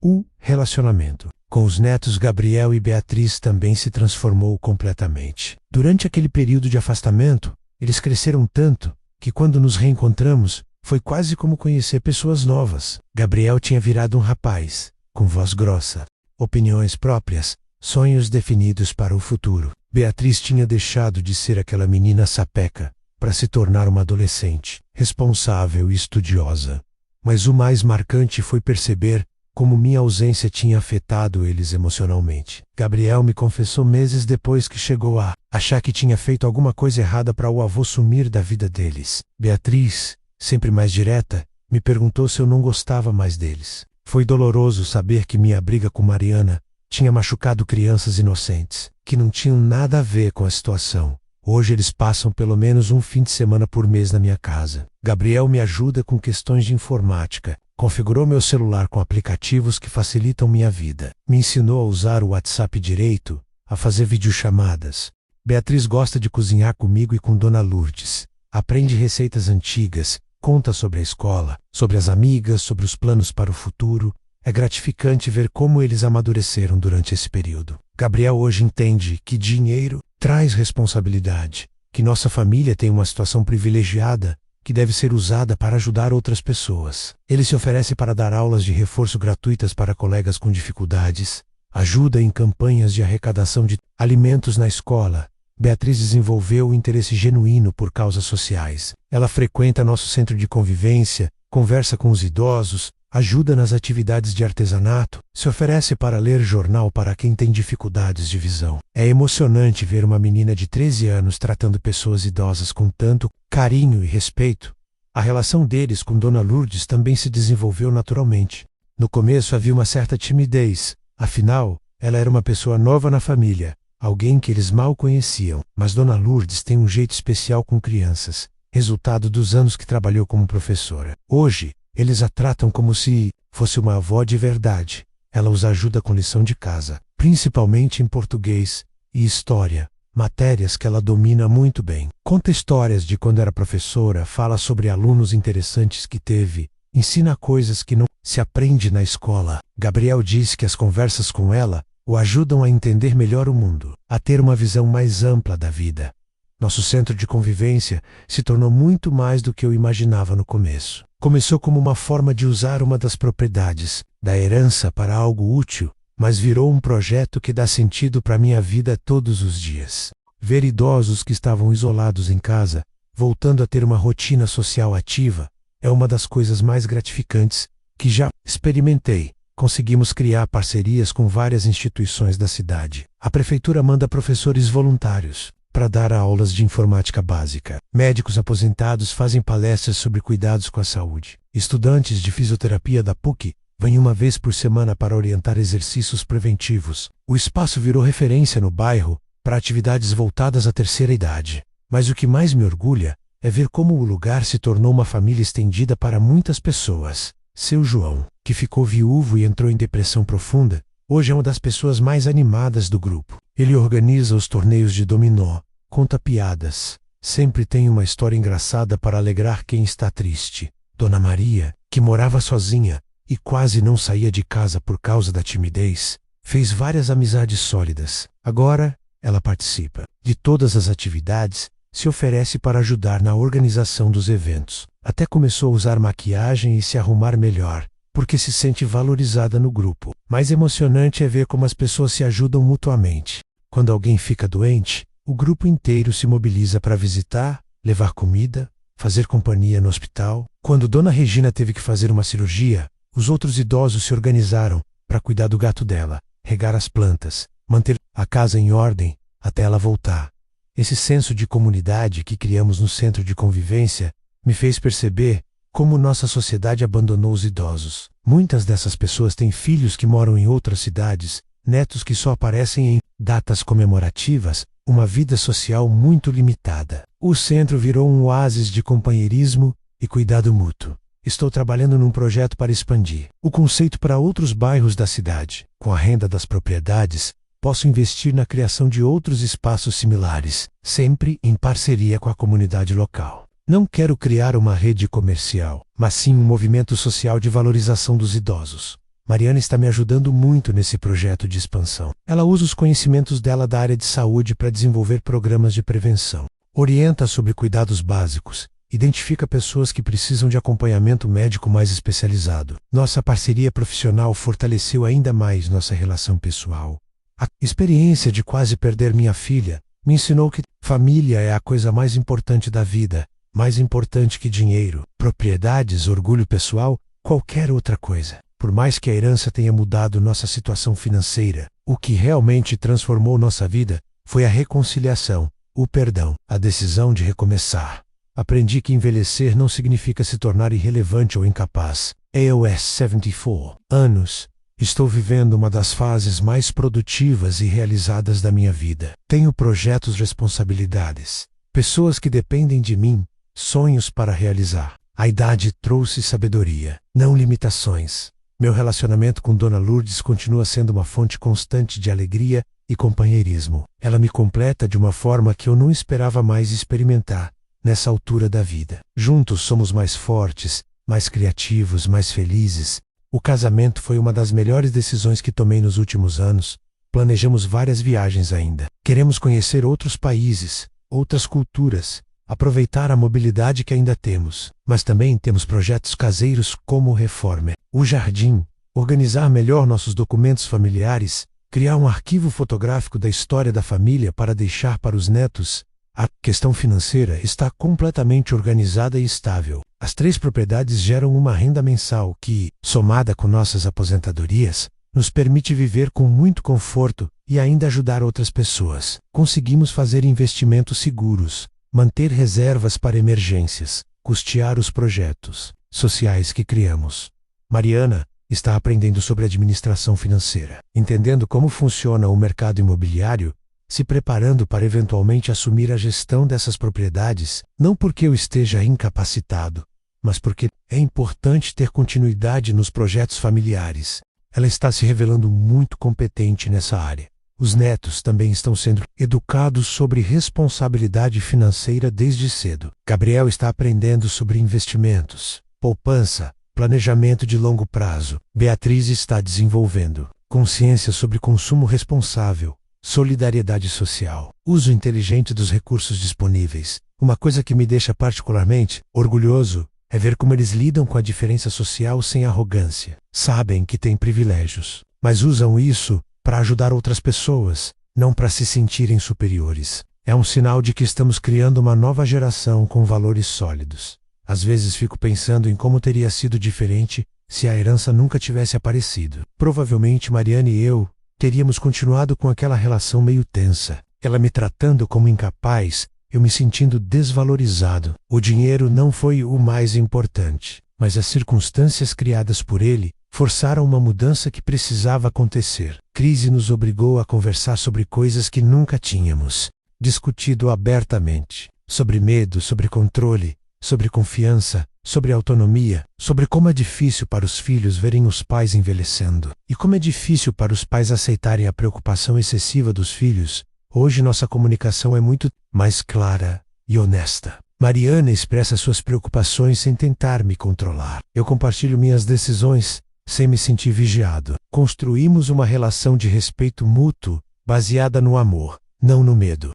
O relacionamento com os netos Gabriel e Beatriz também se transformou completamente. Durante aquele período de afastamento, eles cresceram tanto que quando nos reencontramos, foi quase como conhecer pessoas novas. Gabriel tinha virado um rapaz, com voz grossa, opiniões próprias, sonhos definidos para o futuro. Beatriz tinha deixado de ser aquela menina sapeca para se tornar uma adolescente, responsável e estudiosa. Mas o mais marcante foi perceber como minha ausência tinha afetado eles emocionalmente. Gabriel me confessou meses depois que chegou a achar que tinha feito alguma coisa errada para o avô sumir da vida deles. Beatriz, sempre mais direta, me perguntou se eu não gostava mais deles. Foi doloroso saber que minha briga com Mariana tinha machucado crianças inocentes, que não tinham nada a ver com a situação. Hoje eles passam pelo menos um fim de semana por mês na minha casa. Gabriel me ajuda com questões de informática. Configurou meu celular com aplicativos que facilitam minha vida. Me ensinou a usar o WhatsApp direito, a fazer videochamadas. Beatriz gosta de cozinhar comigo e com Dona Lourdes. Aprende receitas antigas, conta sobre a escola, sobre as amigas, sobre os planos para o futuro. É gratificante ver como eles amadureceram durante esse período. Gabriel hoje entende que dinheiro traz responsabilidade, que nossa família tem uma situação privilegiada que deve ser usada para ajudar outras pessoas. Ele se oferece para dar aulas de reforço gratuitas para colegas com dificuldades, ajuda em campanhas de arrecadação de alimentos na escola. Beatriz desenvolveu um interesse genuíno por causas sociais. Ela frequenta nosso centro de convivência, conversa com os idosos, ajuda nas atividades de artesanato, se oferece para ler jornal para quem tem dificuldades de visão. É emocionante ver uma menina de 13 anos tratando pessoas idosas com tanto carinho e respeito. A relação deles com Dona Lourdes também se desenvolveu naturalmente. No começo havia uma certa timidez, afinal, ela era uma pessoa nova na família, alguém que eles mal conheciam. Mas Dona Lourdes tem um jeito especial com crianças, resultado dos anos que trabalhou como professora. Hoje, eles a tratam como se fosse uma avó de verdade. Ela os ajuda com lição de casa, principalmente em português e história, matérias que ela domina muito bem. Conta histórias de quando era professora, fala sobre alunos interessantes que teve, ensina coisas que não se aprende na escola. Gabriel diz que as conversas com ela o ajudam a entender melhor o mundo, a ter uma visão mais ampla da vida. Nosso centro de convivência se tornou muito mais do que eu imaginava no começo. Começou como uma forma de usar uma das propriedades da herança para algo útil, mas virou um projeto que dá sentido para minha vida todos os dias. Ver idosos que estavam isolados em casa, voltando a ter uma rotina social ativa, é uma das coisas mais gratificantes que já experimentei. Conseguimos criar parcerias com várias instituições da cidade. A prefeitura manda professores voluntários para dar aulas de informática básica. Médicos aposentados fazem palestras sobre cuidados com a saúde. Estudantes de fisioterapia da PUC vêm uma vez por semana para orientar exercícios preventivos. O espaço virou referência no bairro para atividades voltadas à terceira idade. Mas o que mais me orgulha é ver como o lugar se tornou uma família estendida para muitas pessoas. Seu João, que ficou viúvo e entrou em depressão profunda, hoje é uma das pessoas mais animadas do grupo. Ele organiza os torneios de dominó, conta piadas, sempre tem uma história engraçada para alegrar quem está triste. Dona Maria, que morava sozinha e quase não saía de casa por causa da timidez, fez várias amizades sólidas. Agora, ela participa de todas as atividades, se oferece para ajudar na organização dos eventos. Até começou a usar maquiagem e se arrumar melhor, porque se sente valorizada no grupo. Mais emocionante é ver como as pessoas se ajudam mutuamente. Quando alguém fica doente, o grupo inteiro se mobiliza para visitar, levar comida, fazer companhia no hospital. Quando Dona Regina teve que fazer uma cirurgia, os outros idosos se organizaram para cuidar do gato dela, regar as plantas, manter a casa em ordem até ela voltar. Esse senso de comunidade que criamos no centro de convivência me fez perceber como nossa sociedade abandonou os idosos. Muitas dessas pessoas têm filhos que moram em outras cidades, netos que só aparecem em datas comemorativas, uma vida social muito limitada. O centro virou um oásis de companheirismo e cuidado mútuo. Estou trabalhando num projeto para expandir o conceito para outros bairros da cidade. Com a renda das propriedades, posso investir na criação de outros espaços similares, sempre em parceria com a comunidade local. Não quero criar uma rede comercial, mas sim um movimento social de valorização dos idosos. Mariana está me ajudando muito nesse projeto de expansão. Ela usa os conhecimentos dela da área de saúde para desenvolver programas de prevenção. Orienta sobre cuidados básicos. Identifica pessoas que precisam de acompanhamento médico mais especializado. Nossa parceria profissional fortaleceu ainda mais nossa relação pessoal. A experiência de quase perder minha filha me ensinou que família é a coisa mais importante da vida, mais importante que dinheiro, propriedades, orgulho pessoal, qualquer outra coisa. Por mais que a herança tenha mudado nossa situação financeira, o que realmente transformou nossa vida foi a reconciliação, o perdão, a decisão de recomeçar. Aprendi que envelhecer não significa se tornar irrelevante ou incapaz. AOS 74 anos. Estou vivendo uma das fases mais produtivas e realizadas da minha vida. Tenho projetos, responsabilidades, pessoas que dependem de mim, sonhos para realizar. A idade trouxe sabedoria, não limitações. Meu relacionamento com Dona Lourdes continua sendo uma fonte constante de alegria e companheirismo. Ela me completa de uma forma que eu não esperava mais experimentar nessa altura da vida. Juntos somos mais fortes, mais criativos, mais felizes. O casamento foi uma das melhores decisões que tomei nos últimos anos. Planejamos várias viagens ainda. Queremos conhecer outros países, outras culturas, aproveitar a mobilidade que ainda temos. Mas também temos projetos caseiros como reforma, o jardim, organizar melhor nossos documentos familiares, criar um arquivo fotográfico da história da família para deixar para os netos. A questão financeira está completamente organizada e estável. As 3 propriedades geram uma renda mensal que, somada com nossas aposentadorias, nos permite viver com muito conforto e ainda ajudar outras pessoas. Conseguimos fazer investimentos seguros, manter reservas para emergências, custear os projetos sociais que criamos. Mariana está aprendendo sobre administração financeira, entendendo como funciona o mercado imobiliário, se preparando para eventualmente assumir a gestão dessas propriedades, não porque eu esteja incapacitado, mas porque é importante ter continuidade nos projetos familiares. Ela está se revelando muito competente nessa área. Os netos também estão sendo educados sobre responsabilidade financeira desde cedo. Gabriel está aprendendo sobre investimentos, poupança, planejamento de longo prazo. Beatriz está desenvolvendo consciência sobre consumo responsável, solidariedade social, uso inteligente dos recursos disponíveis. Uma coisa que me deixa particularmente orgulhoso é ver como eles lidam com a diferença social sem arrogância. Sabem que têm privilégios, mas usam isso para ajudar outras pessoas, não para se sentirem superiores. É um sinal de que estamos criando uma nova geração com valores sólidos. Às vezes fico pensando em como teria sido diferente se a herança nunca tivesse aparecido. Provavelmente Mariana e eu teríamos continuado com aquela relação meio tensa. Ela me tratando como incapaz, eu me sentindo desvalorizado. O dinheiro não foi o mais importante, mas as circunstâncias criadas por ele forçaram uma mudança que precisava acontecer. Crise nos obrigou a conversar sobre coisas que nunca tínhamos discutido abertamente. Sobre medo, sobre controle, sobre confiança, sobre autonomia, sobre como é difícil para os filhos verem os pais envelhecendo. E como é difícil para os pais aceitarem a preocupação excessiva dos filhos. Hoje nossa comunicação é muito mais clara e honesta. Mariana expressa suas preocupações sem tentar me controlar. Eu compartilho minhas decisões sem me sentir vigiado. Construímos uma relação de respeito mútuo, baseada no amor, não no medo.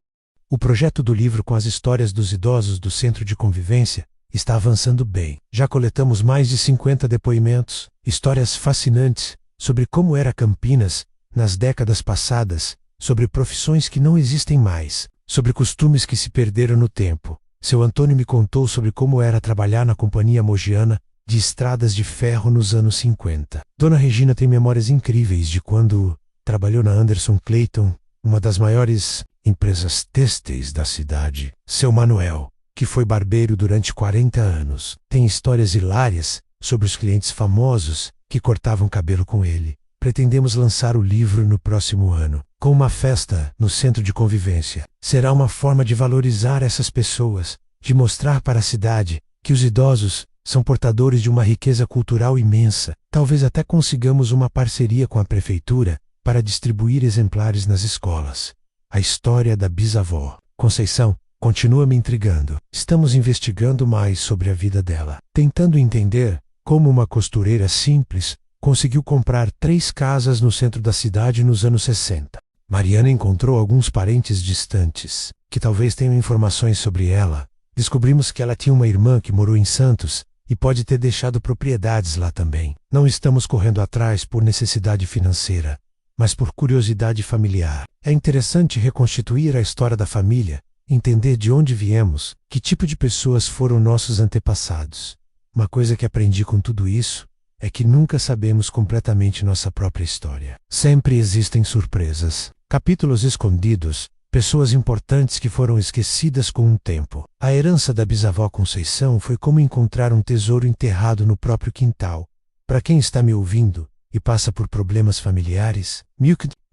O projeto do livro com as histórias dos idosos do Centro de Convivência está avançando bem. Já coletamos mais de 50 depoimentos, histórias fascinantes sobre como era Campinas nas décadas passadas, sobre profissões que não existem mais, sobre costumes que se perderam no tempo. Seu Antônio me contou sobre como era trabalhar na Companhia Mogiana de Estradas de Ferro nos anos 50. Dona Regina tem memórias incríveis de quando trabalhou na Anderson Clayton, uma das maiores empresas têxteis da cidade. Seu Manuel, que foi barbeiro durante 40 anos, tem histórias hilárias sobre os clientes famosos que cortavam cabelo com ele. Pretendemos lançar o livro no próximo ano, com uma festa no Centro de Convivência. Será uma forma de valorizar essas pessoas, de mostrar para a cidade que os idosos são portadores de uma riqueza cultural imensa. Talvez até consigamos uma parceria com a prefeitura para distribuir exemplares nas escolas. A história da bisavó, Conceição, continua me intrigando. Estamos investigando mais sobre a vida dela, tentando entender como uma costureira simples conseguiu comprar 3 casas no centro da cidade nos anos 60. Mariana encontrou alguns parentes distantes, que talvez tenham informações sobre ela. Descobrimos que ela tinha uma irmã que morou em Santos e pode ter deixado propriedades lá também. Não estamos correndo atrás por necessidade financeira, mas por curiosidade familiar. É interessante reconstituir a história da família, entender de onde viemos, que tipo de pessoas foram nossos antepassados. Uma coisa que aprendi com tudo isso é que nunca sabemos completamente nossa própria história. Sempre existem surpresas, capítulos escondidos, pessoas importantes que foram esquecidas com o tempo. A herança da bisavó Conceição foi como encontrar um tesouro enterrado no próprio quintal. Para quem está me ouvindo e passa por problemas familiares,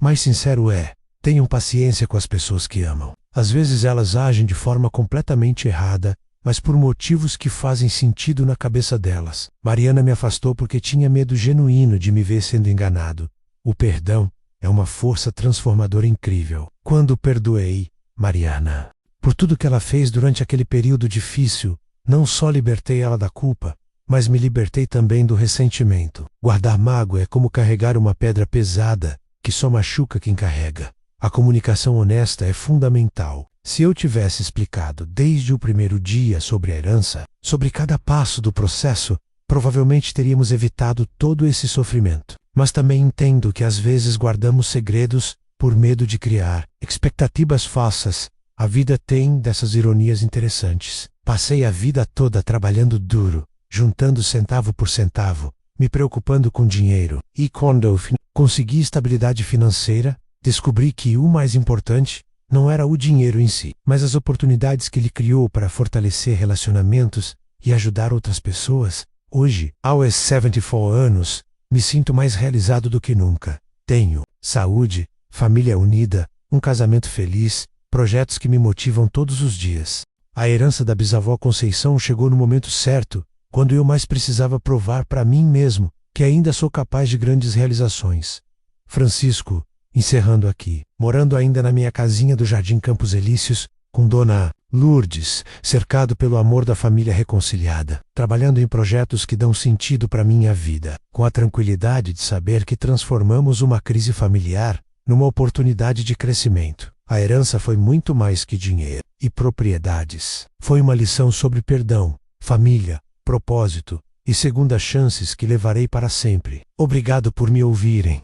mais sincero tenham paciência com as pessoas que amam. Às vezes elas agem de forma completamente errada, mas por motivos que fazem sentido na cabeça delas. Mariana me afastou porque tinha medo genuíno de me ver sendo enganado. O perdão é uma força transformadora incrível. Quando perdoei Mariana por tudo que ela fez durante aquele período difícil, não só libertei ela da culpa, mas me libertei também do ressentimento. Guardar mágoa é como carregar uma pedra pesada que só machuca quem carrega. A comunicação honesta é fundamental. Se eu tivesse explicado desde o primeiro dia sobre a herança, sobre cada passo do processo, provavelmente teríamos evitado todo esse sofrimento. Mas também entendo que às vezes guardamos segredos por medo de criar expectativas falsas A vida tem dessas ironias interessantes. Passei a vida toda trabalhando duro, juntando centavo por centavo, me preocupando com dinheiro. E quando eu consegui estabilidade financeira, descobri que o mais importante não era o dinheiro em si, mas as oportunidades que ele criou para fortalecer relacionamentos e ajudar outras pessoas. Hoje, aos 74 anos, me sinto mais realizado do que nunca. Tenho saúde, família unida, um casamento feliz, projetos que me motivam todos os dias. A herança da bisavó Conceição chegou no momento certo, quando eu mais precisava provar para mim mesmo que ainda sou capaz de grandes realizações. Francisco, encerrando aqui, morando ainda na minha casinha do Jardim Campos Elíseos, com Dona Lourdes, cercado pelo amor da família reconciliada, trabalhando em projetos que dão sentido para minha vida, com a tranquilidade de saber que transformamos uma crise familiar numa oportunidade de crescimento. A herança foi muito mais que dinheiro e propriedades. Foi uma lição sobre perdão, família, propósito e segundas chances que levarei para sempre. Obrigado por me ouvirem.